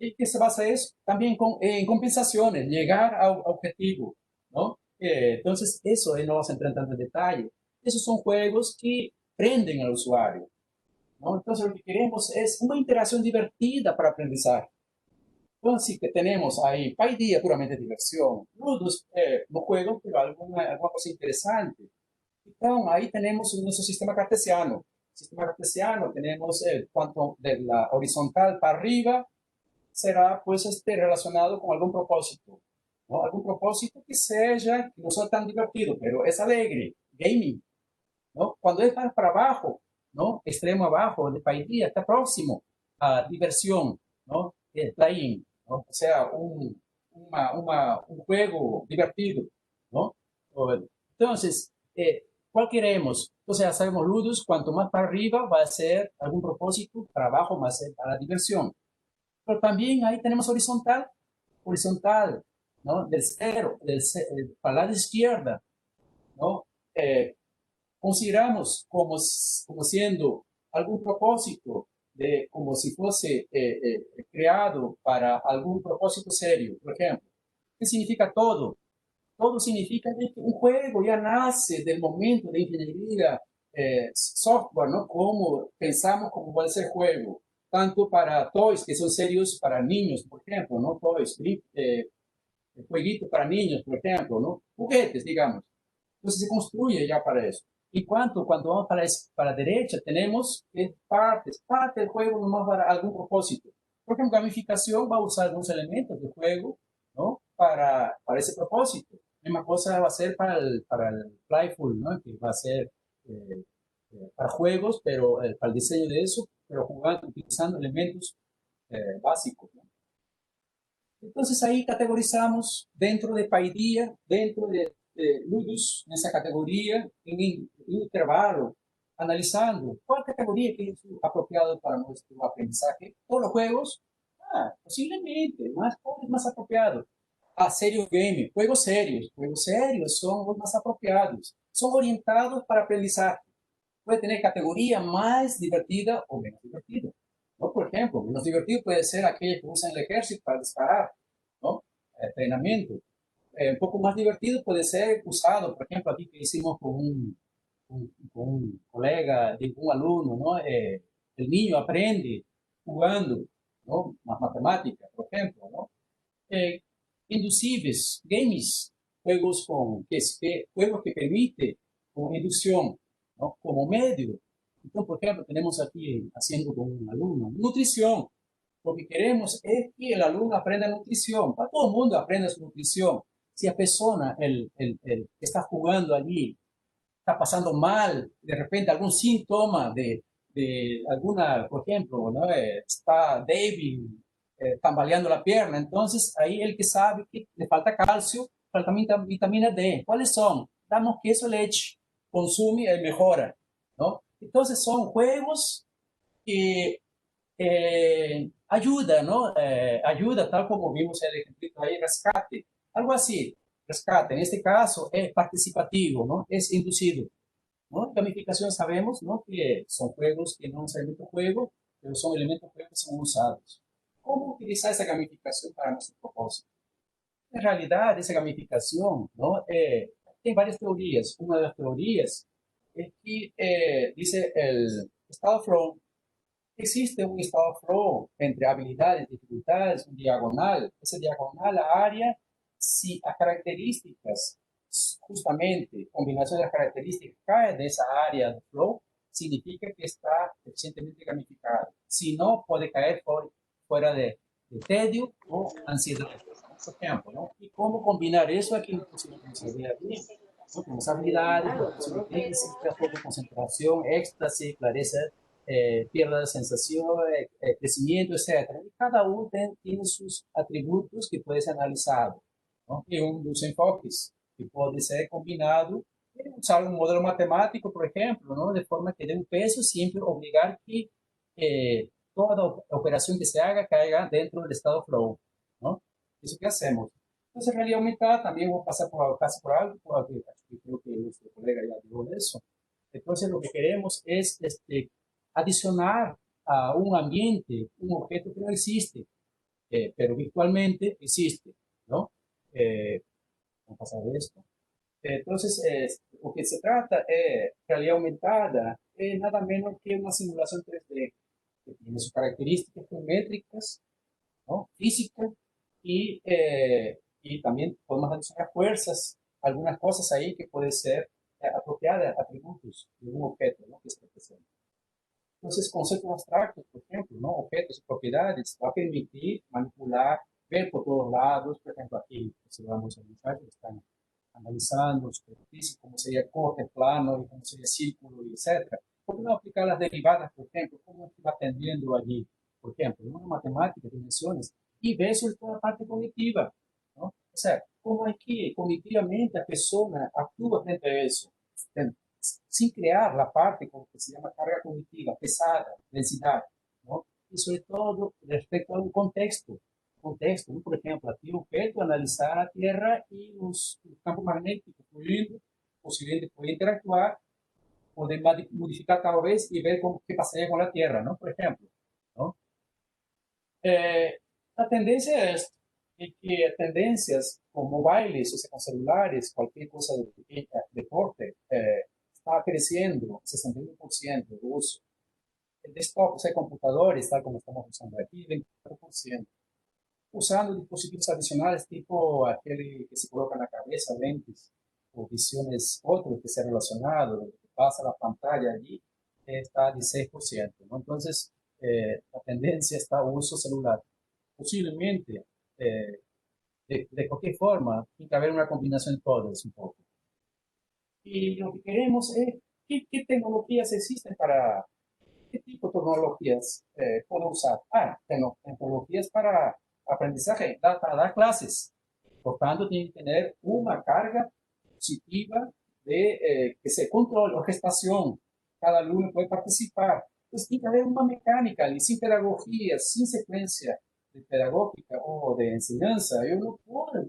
E que se basa isso também em compensações, chegar ao objetivo, não? Entonces, eso no vamos a entrar tanto en detalle. Esos son juegos que prenden al usuario, ¿no? Entonces, lo que queremos es una interacción divertida para aprendizaje. Entonces, que tenemos ahí, Paideia puramente diversión, Ludus no juego, pero alguna cosa interesante. Entonces, ahí tenemos nuestro sistema cartesiano. Sistema cartesiano, tenemos cuanto de la horizontal para arriba, será pues relacionado con algún propósito, ¿no? Algún propósito que sea, que no sea tan divertido, pero es alegre, gaming, ¿no? Cuando es para abajo, ¿no? Extremo abajo, de Paideia, está próximo a diversión, ¿no? Playing, ¿no? O sea, un juego divertido, ¿no? Entonces, ¿cuál queremos? Entonces, ya sabemos, Ludus, cuanto más para arriba va a ser algún propósito, para abajo va a ser para la diversión. Pero también ahí tenemos horizontal, ¿no? Del cero, para la lado izquierda, ¿no? Consideramos como siendo algún propósito, como si fuese creado para algún propósito serio. Por ejemplo, ¿qué significa todo? Todo significa que un juego ya nace del momento de ingeniería software, ¿no? Como pensamos cómo va a ser juego, tanto para toys, que son serios para niños, por ejemplo, ¿no? Toys, jueguitos para niños, por ejemplo, ¿no? Juguetes, digamos. Entonces se construye ya para eso. Y cuando vamos para la derecha, tenemos parte del juego nomás para algún propósito. Por ejemplo, gamificación va a usar algunos elementos del juego, ¿no? Para ese propósito. La misma cosa va a ser para el Playful, ¿no? Que va a ser para juegos, pero para el diseño de eso, pero jugando, utilizando elementos básicos, ¿no? Entonces ahí categorizamos dentro de Paideia, dentro de Ludus, nessa categoria, em intervalo, analisando qual categoria que é apropriada para nosso aprendizagem. Todos os juegos, posiblemente, mais apropriado. Serious game, juegos serios são os mais apropriados. São orientados para aprendizagem. Pode ter categoria mais divertida ou menos divertida, ¿no? Por ejemplo, menos divertido puede ser aquel que usan el ejército para disparar, ¿no? Entrenamiento. Un poco más divertido puede ser usado, por ejemplo, aquí que hicimos con un colega, un alumno, ¿no? El niño aprende jugando, ¿no? Más matemática, por ejemplo, ¿no? Inducibles, games, juegos que permiten con inducción, ¿no? Como medio. Entonces, por ejemplo, tenemos aquí haciendo con un alumno nutrición. Lo que queremos es que el alumno aprenda nutrición. Para todo el mundo aprenda su nutrición. Si la persona, el que está jugando allí, está pasando mal, de repente algún síntoma de alguna, por ejemplo, ¿no? Está débil, tambaleando la pierna, entonces ahí el que sabe que le falta calcio, falta vitamina D. ¿Cuáles son? Damos queso, leche, consume y mejora, ¿no? Entonces son juegos que ayuda, ¿no? Ayuda, tal como vimos el ejemplo ahí, rescate, algo así, rescate. En este caso es participativo, ¿no? Es inducido, ¿no? Gamificación sabemos, ¿no? Que son juegos que no son elementos juego, pero son elementos juego que son usados. ¿Cómo utilizar esa gamificación para nuestro propósito? En realidad, esa gamificación, ¿no? Tem várias teorias. Uma das teorias é que dice el estado flow. Existe un estado flow entre habilidades, dificultades, un diagonal. Ese diagonal, la área, si las características justamente combinación de las características cae de esa área de flow, significa que está eficientemente gamificado. Si no, puede caer fuera de tedio o ansiedad, por ejemplo, ¿no? Y cómo combinar eso aquí no se vea bien, ¿no? Tenemos habilidades, de concentración, éxtasis, clareza, pierda de sensación, crecimiento, etc. Y cada uno tiene sus atributos que pueden ser analizados, ¿no? Y un dos enfoques que puede ser combinado, usar un modelo matemático, por ejemplo, ¿no? De forma que dé un peso, siempre obligar que toda operación que se haga caiga dentro del estado flow, ¿no? Eso que hacemos. Entonces, realidad aumentada también voy a pasar casi por algo, porque creo que nuestro colega ya dijo eso. Entonces, lo que queremos es adicionar a un ambiente, un objeto que no existe, pero virtualmente existe, ¿no? Vamos a pasar esto. Entonces, lo que se trata es realidad aumentada, es nada menos que una simulación 3D que tiene sus características geométricas, ¿no? Físicas, y también podemos adicionar fuerzas, algunas cosas ahí que pueden ser apropiadas, atributos de un objeto, ¿no? Que se representa. Entonces, conceptos abstractos, por ejemplo, ¿no? Objetos y propiedades, va a permitir manipular, ver por todos lados. Por ejemplo, aquí observamos a los muchachos que están analizando superficie, cómo sería corte, plano, y cómo sería círculo, y etc. ¿Por qué no aplicar las derivadas, por ejemplo? ¿Cómo se va atendiendo allí? Por ejemplo, una matemática, dimensiones, y ver sobre toda la parte cognitiva, ¿no? O sea, cómo es que cognitivamente la persona actúa frente a eso, sin crear la parte que se llama carga cognitiva, pesada, densidad, ¿no? Y sobre todo respecto a un contexto, ¿no? Por ejemplo, aquí un objeto, analizar la Tierra y los campos magnéticos fluyendo, posiblemente puede interactuar, poder modificar cada vez y ver qué pasaría con la Tierra, ¿no? Por ejemplo, ¿no? La tendencia es que tendencias como bailes, o sea, con celulares, cualquier cosa de deporte, está creciendo 61% de uso. El desktop, o sea, computadores, tal como estamos usando aquí, 24%. Usando dispositivos adicionales tipo aquel que se coloca en la cabeza, lentes, o visiones, otro que sea relacionado, lo que pasa a la pantalla allí, está a 16%, ¿no? Entonces, la tendencia está a uso celular. Posiblemente, de cualquier forma, tiene que haber una combinación de todos un poco. Y lo que queremos es qué tecnologías existen para, qué tipo de tecnologías puedo usar. Tecnologías para aprendizaje, para dar clases. Por tanto, tiene que tener una carga positiva de que se controle, orquestación. Cada alumno puede participar. Entonces, tiene que haber una mecánica y sin pedagogía, sin secuencia de pedagógica o de enseñanza. Yo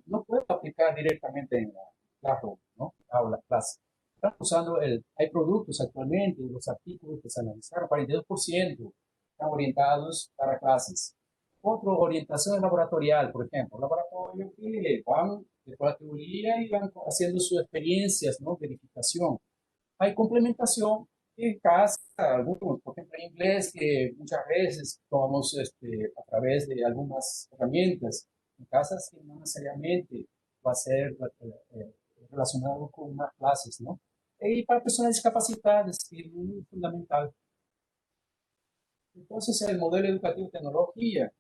no puedo aplicar directamente en la clase, ¿no? Aula, clase. Estamos usando hay productos actualmente, los artículos que se analizaron, 42% están orientados para clases. Otra orientación laboratorial, por ejemplo, laboratorio que van de la teoría y van haciendo sus experiencias, ¿no? Verificación. Hay complementación en casa, algunos, por ejemplo, en inglés, que muchas veces tomamos a través de algunas herramientas en casa, que no necesariamente va a ser relacionado con unas clases, ¿no? Y para personas discapacitadas, que es muy fundamental. Entonces, el modelo educativo tecnología,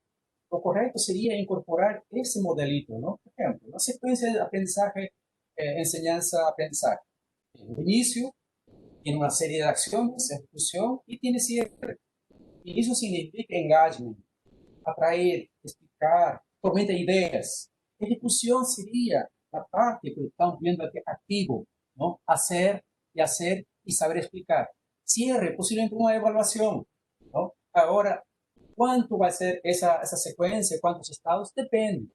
lo correcto sería incorporar ese modelito, ¿no? Por ejemplo, una secuencia de aprendizaje, enseñanza, aprendizaje. En el inicio, tiene una serie de acciones, ejecución y tiene cierre. Y eso significa engagement, atraer, explicar, tormenta de ideas. Ejecución sería la parte que estamos viendo aquí activo, ¿no? Hacer y saber explicar. Cierre, posiblemente una evaluación, ¿no? Ahora, ¿cuánto va a ser esa secuencia? ¿Cuántos estados? Depende.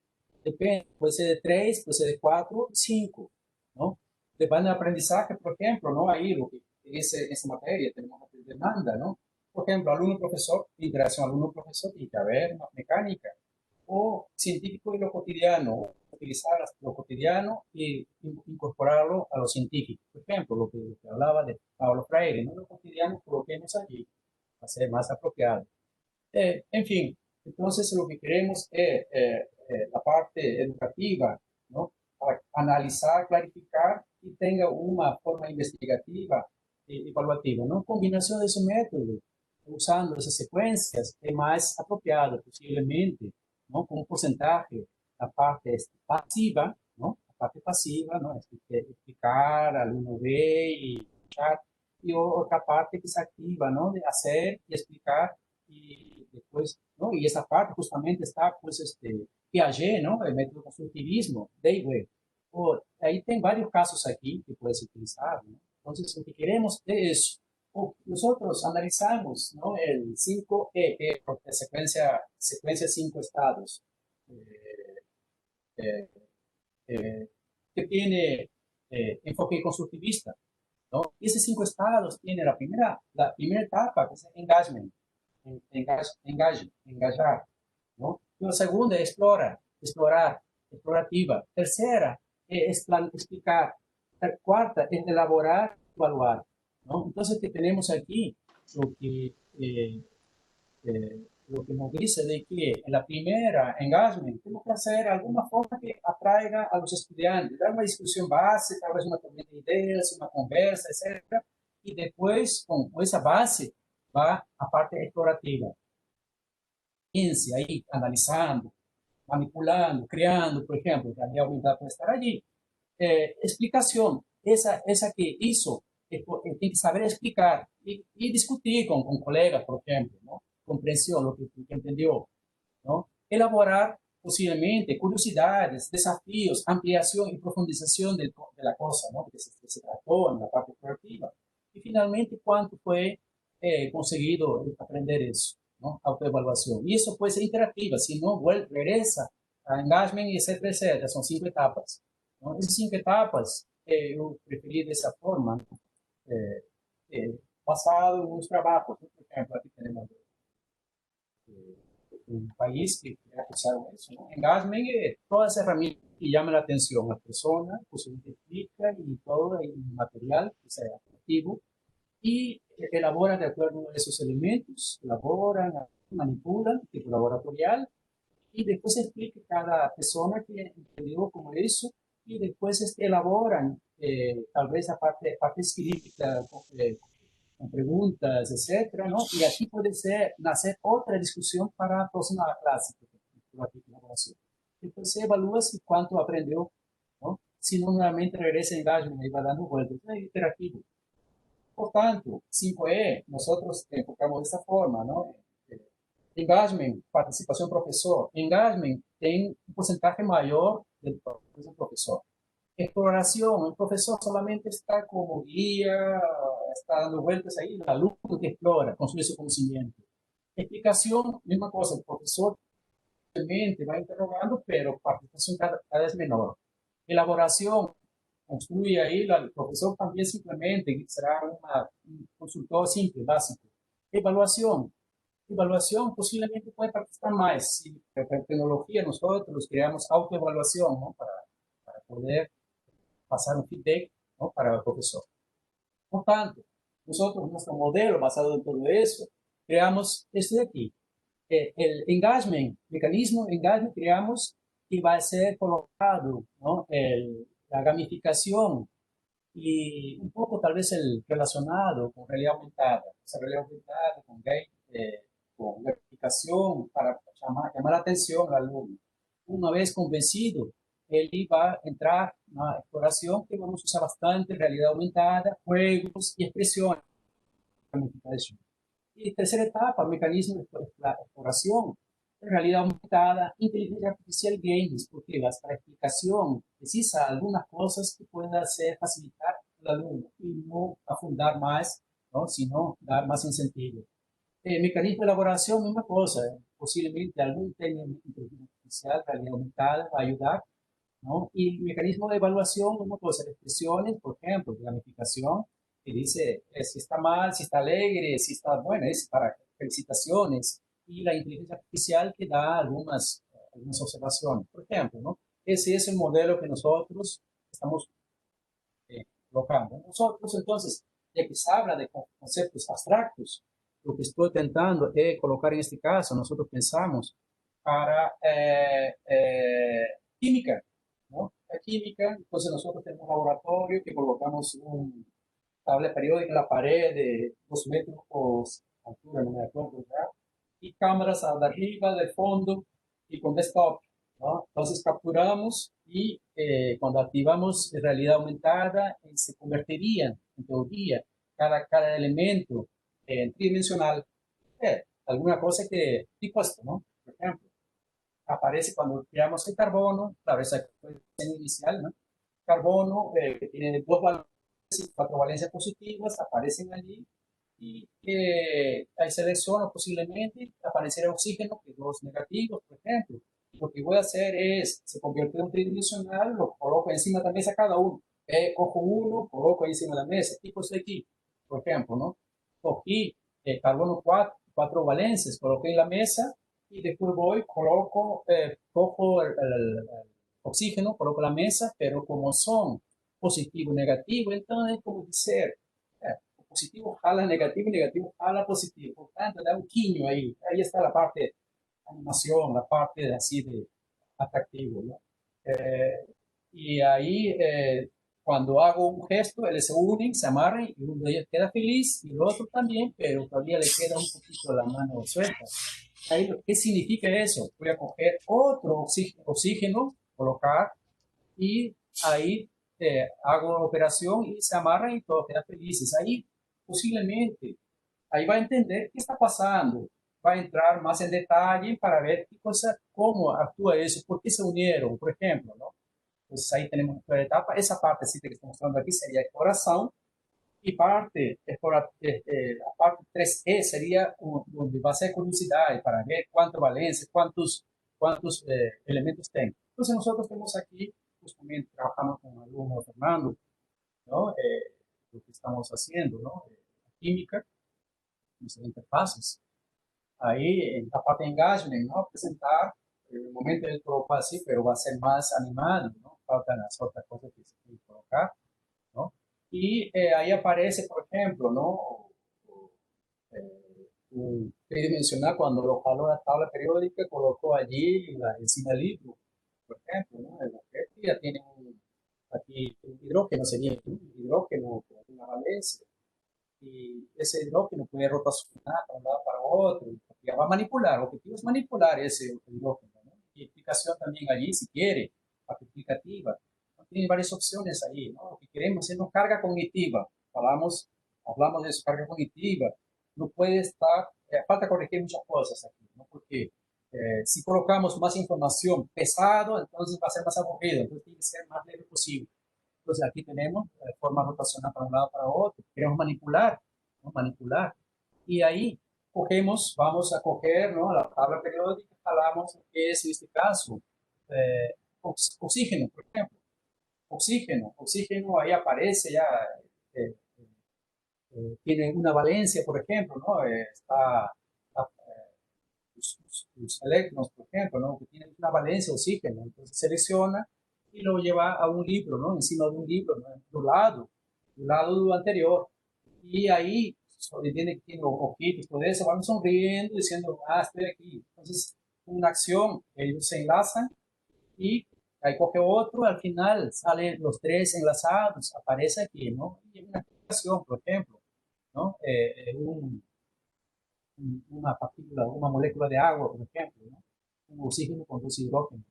Puede ser de 3, puede ser de 4, 5, ¿no? Depende del aprendizaje, por ejemplo, ¿no? Ahí lo que esa materia tenemos una demanda, ¿no? Por ejemplo, alumno-profesor, interacción alumno-profesor, tiene que haber una mecánica. O científico y lo cotidiano, utilizar lo cotidiano y incorporarlo a lo científico. Por ejemplo, lo que hablaba de Paulo Freire, ¿no? Lo cotidiano, coloquemos allí, va a ser más apropiado. En fin, entonces lo que queremos es la parte educativa, ¿no? Para analizar, clarificar que tenga una forma investigativa y evaluativa, ¿no? Combinación de ese método, usando esas secuencias, es más apropiado posiblemente, ¿no? Con un porcentaje, la parte pasiva, ¿no? La parte pasiva, ¿no? Explicar, alumno ve y escuchar, y otra parte que se activa, ¿no? De hacer y explicar, y después, ¿no? Y esa parte justamente está, pues, Piaget, ¿no? El método constructivismo, Dewey. Ahí tem varios casos aquí que puedes utilizar, ¿no? Entonces, lo que queremos es, nosotros analizamos, ¿no? El 5E, que es secuencia 5 estados, eh, eh, que tiene enfoque constructivista, ¿no? Y esos 5 estados tienen la primera etapa, que es engagement, engajar, ¿no? Y la segunda es explorativa. Tercera es explicar. La cuarta es elaborar, evaluar, ¿no? Entonces, ¿qué tenemos aquí? Lo que nos dice de que en la primera engagement tenemos que hacer alguna forma que atraiga a los estudiantes, dar una discusión base, tal vez una tormenta de ideas, una conversa, etc. Y después, con esa base, va a parte explorativa. Ciencia ahí, analizando, manipulando, creando, por ejemplo, la realidad aumentada puede estar allí. Explicación, esa que hizo, tiene que saber explicar y discutir con colegas, por ejemplo, ¿no? Comprensión, lo que entendió, ¿no? Elaborar posiblemente curiosidades, desafíos, ampliación y profundización de la cosa, ¿no? Que se trató en la parte explorativa. Y finalmente, ¿cuánto fue conseguido aprender eso, ¿no? Autoevaluación. Y eso puede ser interactiva, si no, regresa a engagement y etcétera, etcétera. Son 5 etapas, ¿no? Esas 5 etapas, yo preferí de esa forma, ¿no? Basado en unos trabajos, ¿no? Por ejemplo, aquí tenemos un país que usaron eso, ¿no? Engagement, todas esas herramientas que llaman la atención a la persona, pues se identifica y todo el material que sea atractivo, y elaboran de acuerdo a esos elementos, elaboran, manipulan, tipo laboratorial, y después explica cada persona que entendió como eso, y después elaboran tal vez a parte escrita, con preguntas, etcétera, ¿no? Y aquí puede nacer otra discusión para la próxima clase, la elaboración. Después se evalúa si cuánto aprendió, ¿no? Si no, nuevamente regresa en engagement y va dando vueltas, es interactivo. Por tanto, 5E, nosotros enfocamos de esta forma, ¿no? Engagement, participación profesor. Engagement tiene un porcentaje mayor del profesor. Exploración, el profesor solamente está como guía, está dando vueltas ahí, el alumno que explora, construye su conocimiento. Explicación, misma cosa, el profesor simplemente va interrogando, pero participación cada vez menor. Elaboración, construye ahí, el profesor también simplemente será un consultor simple, básico. Evaluación, posiblemente puede participar más. Si con tecnología nosotros creamos autoevaluación, ¿no? Para poder pasar un feedback, ¿no? Para el profesor. Por tanto, nosotros, nuestro modelo basado en todo eso, creamos este de aquí. El engagement, mecanismo engagement, creamos y va a ser colocado, ¿no? La gamificación y un poco tal vez el relacionado con realidad aumentada. Esa realidad aumentada con gamificación para llamar la atención al alumno. Una vez convencido, él va a entrar en una exploración que vamos a usar bastante, realidad aumentada, juegos y expresiones. Y tercera etapa, mecanismo de la exploración, realidad aumentada, inteligencia artificial, games, porque va a estar explicación precisa algunas cosas que pueden hacer facilitar al alumno y no afundar más, ¿no? Sino dar más incentivo. Mecanismo de elaboración, misma cosa, posiblemente algún técnico de inteligencia artificial, realidad aumentada, va a ayudar, ¿no? Y mecanismo de evaluación, misma cosa, expresiones, por ejemplo, gamificación, que dice si está mal, si está alegre, si está bueno, es para felicitaciones, y la inteligencia artificial que da algunas observaciones, por ejemplo, ¿no? Ese es el modelo que nosotros estamos colocando. Nosotros, entonces, ya que se habla de conceptos abstractos, lo que estoy intentando es colocar en este caso, nosotros pensamos para química, ¿no? química. Entonces nosotros tenemos un laboratorio que colocamos un tabla periódica en la pared de 2 metros por altura, no me acuerdo ya, y cámaras de arriba, de fondo y con desktop, ¿no? Entonces capturamos y cuando activamos realidad aumentada se convertiría en teoría cada elemento tridimensional. Alguna cosa que, tipo esto, ¿no? Por ejemplo, aparece cuando creamos el carbono, claro, esa fue el inicial, ¿no? Carbono tiene 2 valores y 4 valencias positivas, aparecen allí y hay selección posiblemente aparecerá oxígeno, que 2 negativos, por ejemplo. Lo que voy a hacer es, se convierte en un tridimensional, lo coloco encima de la mesa cada uno. Cojo uno, coloco encima de la mesa, tipo esto aquí, por ejemplo, ¿no? Cogí carbono 4 valencias, coloqué en la mesa y después voy, coloco, cojo el oxígeno, coloco la mesa, pero como son positivo y negativo, entonces como dizer, positivo jala negativo y negativo jala positivo. Por tanto, da un quiño ahí. Ahí está la parte de animación, la parte de así de atractivo, ¿no? Y ahí, cuando hago un gesto, ellos se unen, se amarran y uno de ellos queda feliz y el otro también, pero todavía le queda un poquito la mano suelta. Ahí, ¿qué significa eso? Voy a coger otro oxígeno, colocar y ahí hago la operación y se amarran y todos quedan felices. Ahí posiblemente, ahí va a entender qué está pasando, va a entrar más en detalle para ver qué cosa, cómo actúa eso, por qué se unieron, por ejemplo, ¿no? Entonces ahí tenemos la etapa, esa parte sí que estamos mostrando aquí sería exploración y la parte 3E sería donde va a ser curiosidad para ver cuánto valencia, cuántos elementos tienen. Entonces nosotros tenemos aquí, justamente trabajamos con el alumno Fernando, ¿no? Lo que estamos haciendo, ¿no? Química, nuestras interfaces. Ahí en la parte de engagement, ¿no? Presentar, en el momento del colocar así, pero va a ser más animado, ¿no? Faltan las otras cosas que se pueden colocar, ¿no? Y ahí aparece, por ejemplo, ¿no? Tridimensional, cuando lo jaló la tabla periódica, colocó allí encima del libro, por ejemplo, ¿no? El objeto ya tiene aquí un hidrógeno, sería un hidrógeno con una valencia, y ese hidrógeno puede rotacionar para un lado para otro, ya va a manipular, el objetivo es manipular ese hidrógeno, ¿no? Y explicación también allí, si quiere, parte explicativa. Tiene varias opciones ahí, ¿no? Lo que queremos es una carga cognitiva, hablamos de su carga cognitiva, no puede estar, falta corregir muchas cosas aquí, ¿no? Porque si colocamos más información pesado, entonces va a ser más aburrido, entonces tiene que ser más leve posible. Entonces aquí tenemos forma rotacional para un lado para otro. Queremos manipular, ¿no? Manipular. Y ahí cogemos, vamos a coger, ¿no? La tabla periódica, jalamos, ¿qué es en este caso? Oxígeno, por ejemplo. Oxígeno, ahí aparece ya, eh, tiene una valencia, por ejemplo, ¿no? Los electrones, por ejemplo, ¿no? Que tienen una valencia oxígeno, entonces selecciona y lo lleva a un libro, ¿no? Encima de un libro, ¿no? De un lado del anterior. Y ahí tiene que tiene ojitos, por eso van sonriendo, diciendo, estoy aquí. Entonces, una acción, ellos se enlazan y ahí coge otro, al final salen los 3 enlazados, aparece aquí, ¿no? Y una aplicación, por ejemplo, ¿no? Una partícula, una molécula de agua, por ejemplo, ¿no? Un oxígeno con 2 hidrógenos.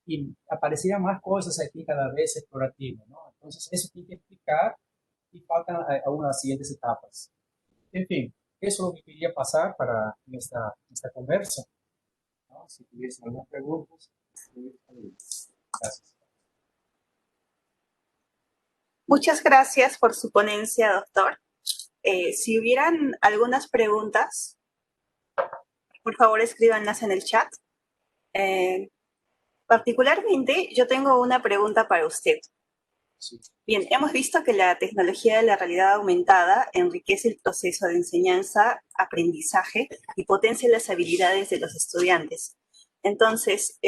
Y aparecerían más cosas aquí cada vez explorativas, ¿no? Entonces, eso tiene que explicar y faltan algunas siguientes etapas. En fin, eso es lo que quería pasar para esta conversa, ¿no? Si tuviesen algunas preguntas, gracias. Muchas gracias por su ponencia, doctor. Si hubieran algunas preguntas, por favor escríbanlas en el chat. Particularmente, yo tengo una pregunta para usted. Sí. Bien, hemos visto que la tecnología de la realidad aumentada enriquece el proceso de enseñanza, aprendizaje y potencia las habilidades de los estudiantes. Entonces,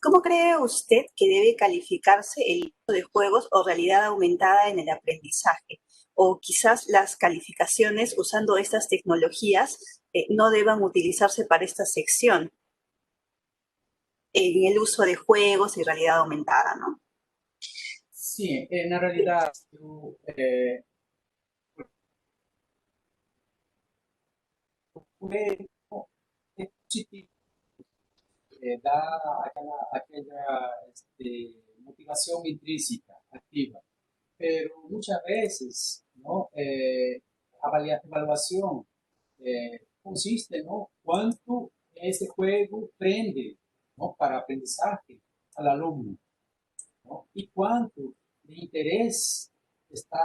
¿cómo cree usted que debe calificarse el uso de juegos o realidad aumentada en el aprendizaje? O quizás las calificaciones usando estas tecnologías no deban utilizarse para esta sección en el uso de juegos y realidad aumentada, ¿no? Sí, en realidad, yo, juego es positivo, da aquella motivación intrínseca, activa, pero muchas veces, ¿no? Evaluación consiste, ¿no? Cuánto ese juego prende, ¿no? Para aprendizaje al alumno, ¿no? Y cuánto de interés está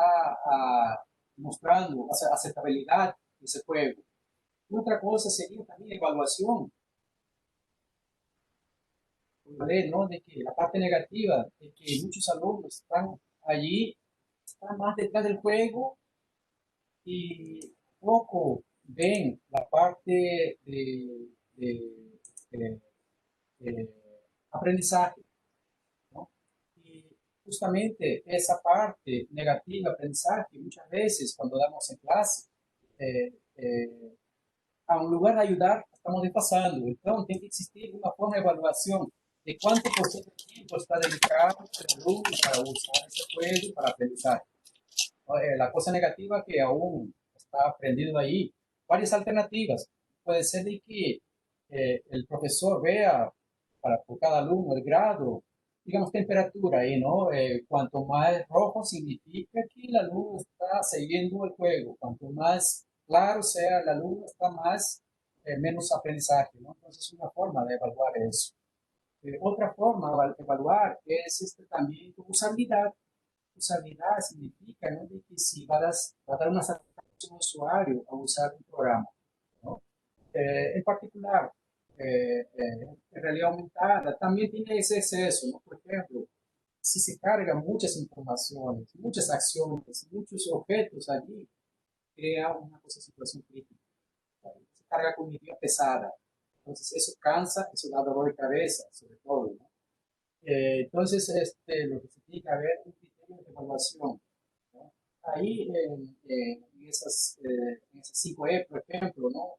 mostrando, o sea, aceptabilidad de ese juego. Otra cosa sería también evaluación, ¿vale? ¿No? De que la parte negativa, de que muchos alumnos están allí, están más detrás del juego y poco ven la parte de- de aprendizaje, ¿no? Y justamente esa parte negativa, aprendizaje, muchas veces cuando damos en clase, eh, eh, a un lugar de ayudar, estamos desfasando. Entonces, tiene que existir una forma de evaluación de cuánto por ciento de tiempo está dedicado el alumno para usar ese juego para aprendizar. La cosa negativa que aún está aprendido ahí. Varias alternativas. Puede ser de que el profesor vea por cada alumno el grado, digamos, temperatura ahí, ¿no? Cuanto más rojo significa que el alumno está siguiendo el juego. Cuanto más claro sea el alumno, está más, menos aprendizaje, ¿no? Entonces, es una forma de evaluar eso. Otra forma de evaluar es también tu usabilidad. Usabilidad significa, ¿no? De que si va a dar una satisfacción al usuario a usar un programa, ¿no? En particular, en realidad aumentada también tiene ese exceso, ¿no? Por ejemplo, si se cargan muchas informaciones, muchas acciones, muchos objetos allí, crea una cosa, situación crítica, ¿vale? Se carga cognitiva pesada. Entonces, eso cansa, eso da dolor de cabeza, sobre todo, ¿no? Entonces, lo que se tiene que haber es un criterio de evaluación, ¿no? Ahí, en esas 5E, por ejemplo, ¿no?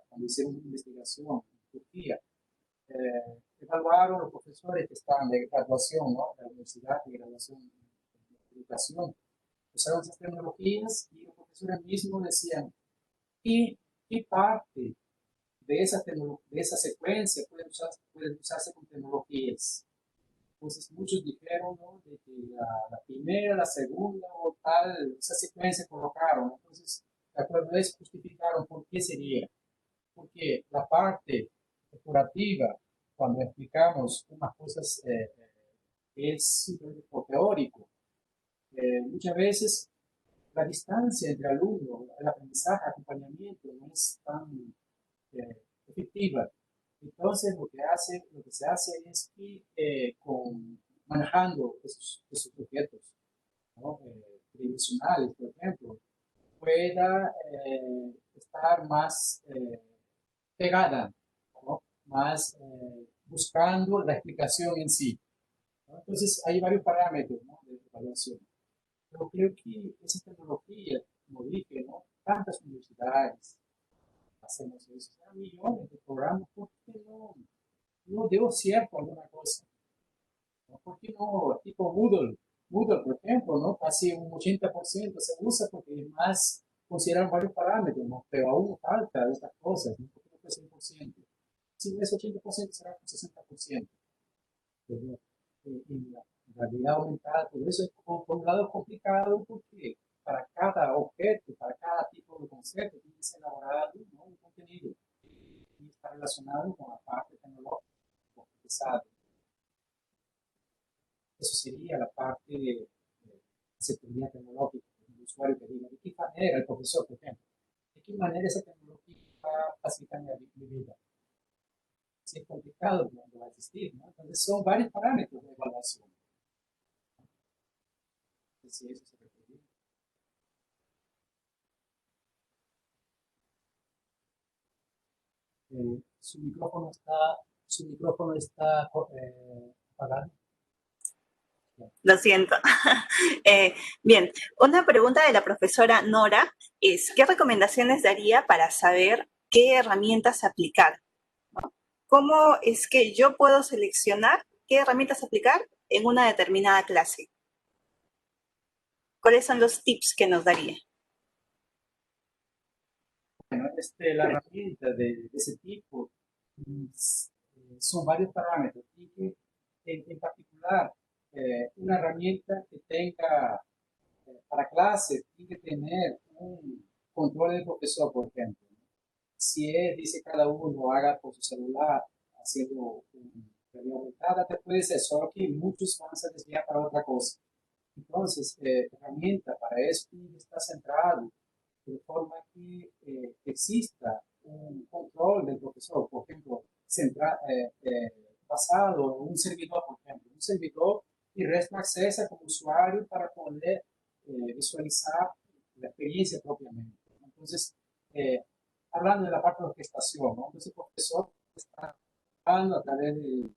Cuando hicieron una investigación en Turquía, evaluaron los profesores que estaban de graduación, ¿no? De la universidad de graduación de educación, usaron esas tecnologías y los profesores mismos decían, ¿qué parte de esa secuencia puede usarse con tecnologías? Entonces muchos dijeron, ¿no? De que la primera, la segunda o tal, esa secuencia colocaron. Entonces, de acuerdo a eso, justificaron por qué sería. Porque la parte depurativa, cuando explicamos unas cosas, es simplemente por teórico. Muchas veces la distancia entre alumno, el aprendizaje, el acompañamiento no es tan efectiva. Entonces, lo que se hace es que manejando esos objetos, ¿no? Tridimensionales, por ejemplo, pueda estar más pegada, ¿no? Más buscando la explicación en sí, ¿no? Entonces, hay varios parámetros, ¿no? De evaluación. Pero creo que esa tecnología, como dije, ¿no? Tantas universidades, hacemos eso, millones de programas, ¿por qué no dio cierto alguna cosa? ¿No? ¿Por qué no? Tipo Moodle, Moodle, por ejemplo, ¿no? Casi un 80% se usa porque es más, consideran varios parámetros, ¿no? Pero aún falta de estas cosas, ¿no? Porque no fue 100%. Si no es 80%, será un 60%. ¿Verdad? En la realidad aumentada, por eso es por un lado complicado porque para cada objeto, para cada tipo de concepto, tiene que ser elaborado, ¿no? Un contenido y está relacionado con la parte tecnológica pesada. Eso sería la parte de aceptabilidad tecnológica del usuario que diga, ¿de qué manera el profesor, por ejemplo, de qué manera esa tecnología va a facilitar mi vida? Si es complicado, no va a existir, ¿no? Entonces son varios parámetros de evaluación. Si eso se refiere. Su micrófono está apagado. Lo siento. Bien, una pregunta de la profesora Nora es, ¿qué recomendaciones daría para saber qué herramientas aplicar? ¿No? ¿Cómo es que yo puedo seleccionar qué herramientas aplicar en una determinada clase? ¿Cuáles son los tips que nos daría? Bueno, la herramienta de ese tipo son varios parámetros y que en particular una herramienta que tenga para clase tiene que tener un control del profesor, por ejemplo. Si él dice cada uno haga por su celular, haciendo realidad aumentada, te puede ser, solo que muchos van a desviar para otra cosa. Entonces, herramienta para eso tiene que estar centrado de forma que exista un control del profesor, por ejemplo, basado en un servidor, por ejemplo, un servidor y resta acceso como usuario para poder visualizar la experiencia propiamente. Entonces, hablando de la parte de orquestación, ¿no? Entonces, el profesor está hablando a través de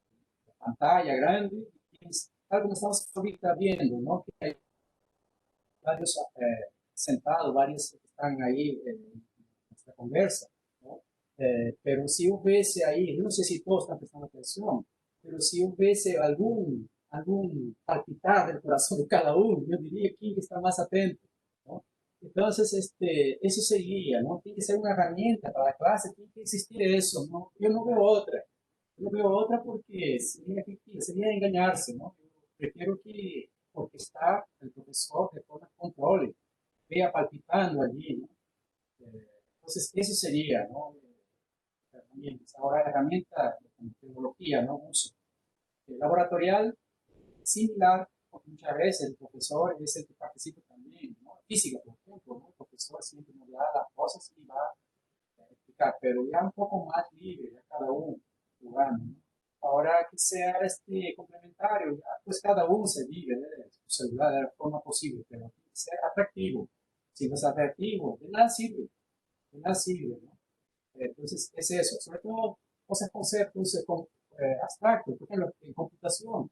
la pantalla grande, y es algo que estamos ahorita viendo, ¿no? Que hay varios sentados, varios que están ahí en nuestra conversa, ¿no? Pero si hubiese ahí, no sé si todos están prestando atención, pero si hubiese algún palpitar del corazón de cada uno, yo diría quién está más atento, ¿no? Entonces, eso sería, ¿no? Tiene que ser una herramienta para la clase, tiene que existir eso, ¿no? Yo no veo otra. Yo no veo otra porque sería engañarse, ¿no? Yo prefiero que orquestar el profesor de forma controle, vea palpitando allí, ¿no? Entonces, eso sería, ¿no? Herramientas. Ahora, herramienta de tecnología, ¿no? Uso laboratorial, similar, porque muchas veces el profesor es el que participa también, ¿no? Física, por ejemplo, ¿no? El profesor siempre nos da las cosas y va a explicar, pero ya un poco más libre, ya cada uno jugando, ¿no? Ahora que sea complementario, ya, pues cada uno se vive de su celular de la forma posible, pero tiene que ser atractivo. Si no es atractivo, de nada sirve, ¿no? Entonces, es eso, sobre todo conceptos abstractos, por ejemplo, en computación.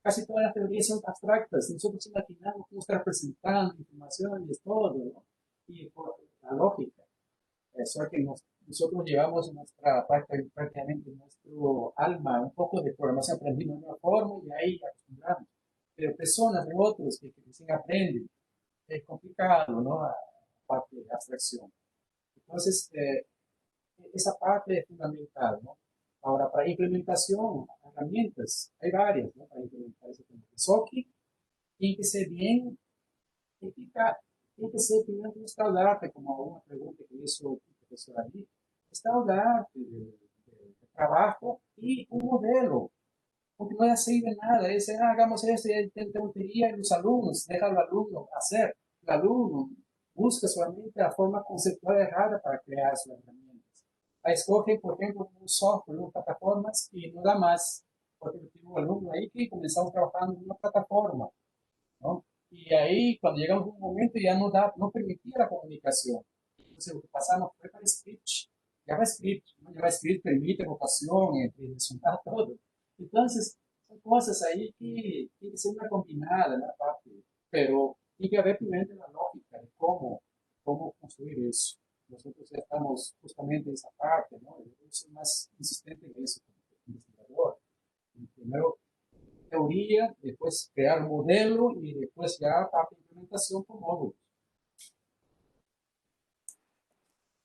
Casi todas las teorías son abstractas, nosotros imaginamos cómo está representando información y es todo, ¿no? Y por la lógica. Eso es que nosotros llevamos en nuestra parte, prácticamente nuestro alma, un poco de programación aprendimos de una forma y ahí acostumbramos. Pero personas de otros que recién aprenden, es complicado, ¿no? A parte de abstracción. Entonces, esa parte es fundamental, ¿no? Ahora, para implementación, herramientas, hay varias, ¿no? Para implementar ese tema. Soki tiene que ser bien eficaz, tiene que ser primero un estado de arte, como una pregunta que hizo el profesor allí. Estado de arte, de trabajo y un modelo, porque no es así de nada, es hagamos esto y tontería y los alumnos, deja al alumno hacer. El alumno busca solamente la forma conceptual errada para crear sus herramientas. Escoge, por ejemplo, un software, unas plataformas y no da más, porque tengo un alumno ahí que comenzamos trabajando en una plataforma, ¿no? Y ahí, cuando llegamos a un momento, ya no permitía la comunicación. Entonces, lo que pasamos fue para script. JavaScript, ¿no? JavaScript permite vocación, tridimensional, todo. Entonces, son cosas ahí que tiene que ser una combinada, ¿no? Parte, pero tiene que haber primero la lógica de cómo construir eso. Nosotros ya estamos justamente en esa parte, ¿no? Yo soy más insistente en eso como investigador. Primero teoría, después crear un modelo y después ya parte de implementación con módulos.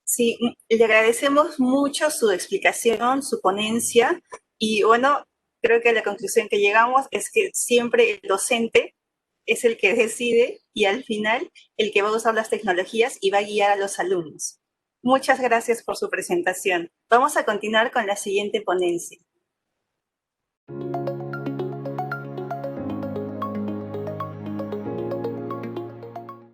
Sí, le agradecemos mucho su explicación, su ponencia y bueno, creo que la conclusión que llegamos es que siempre el docente es el que decide y al final el que va a usar las tecnologías y va a guiar a los alumnos. Muchas gracias por su presentación. Vamos a continuar con la siguiente ponencia.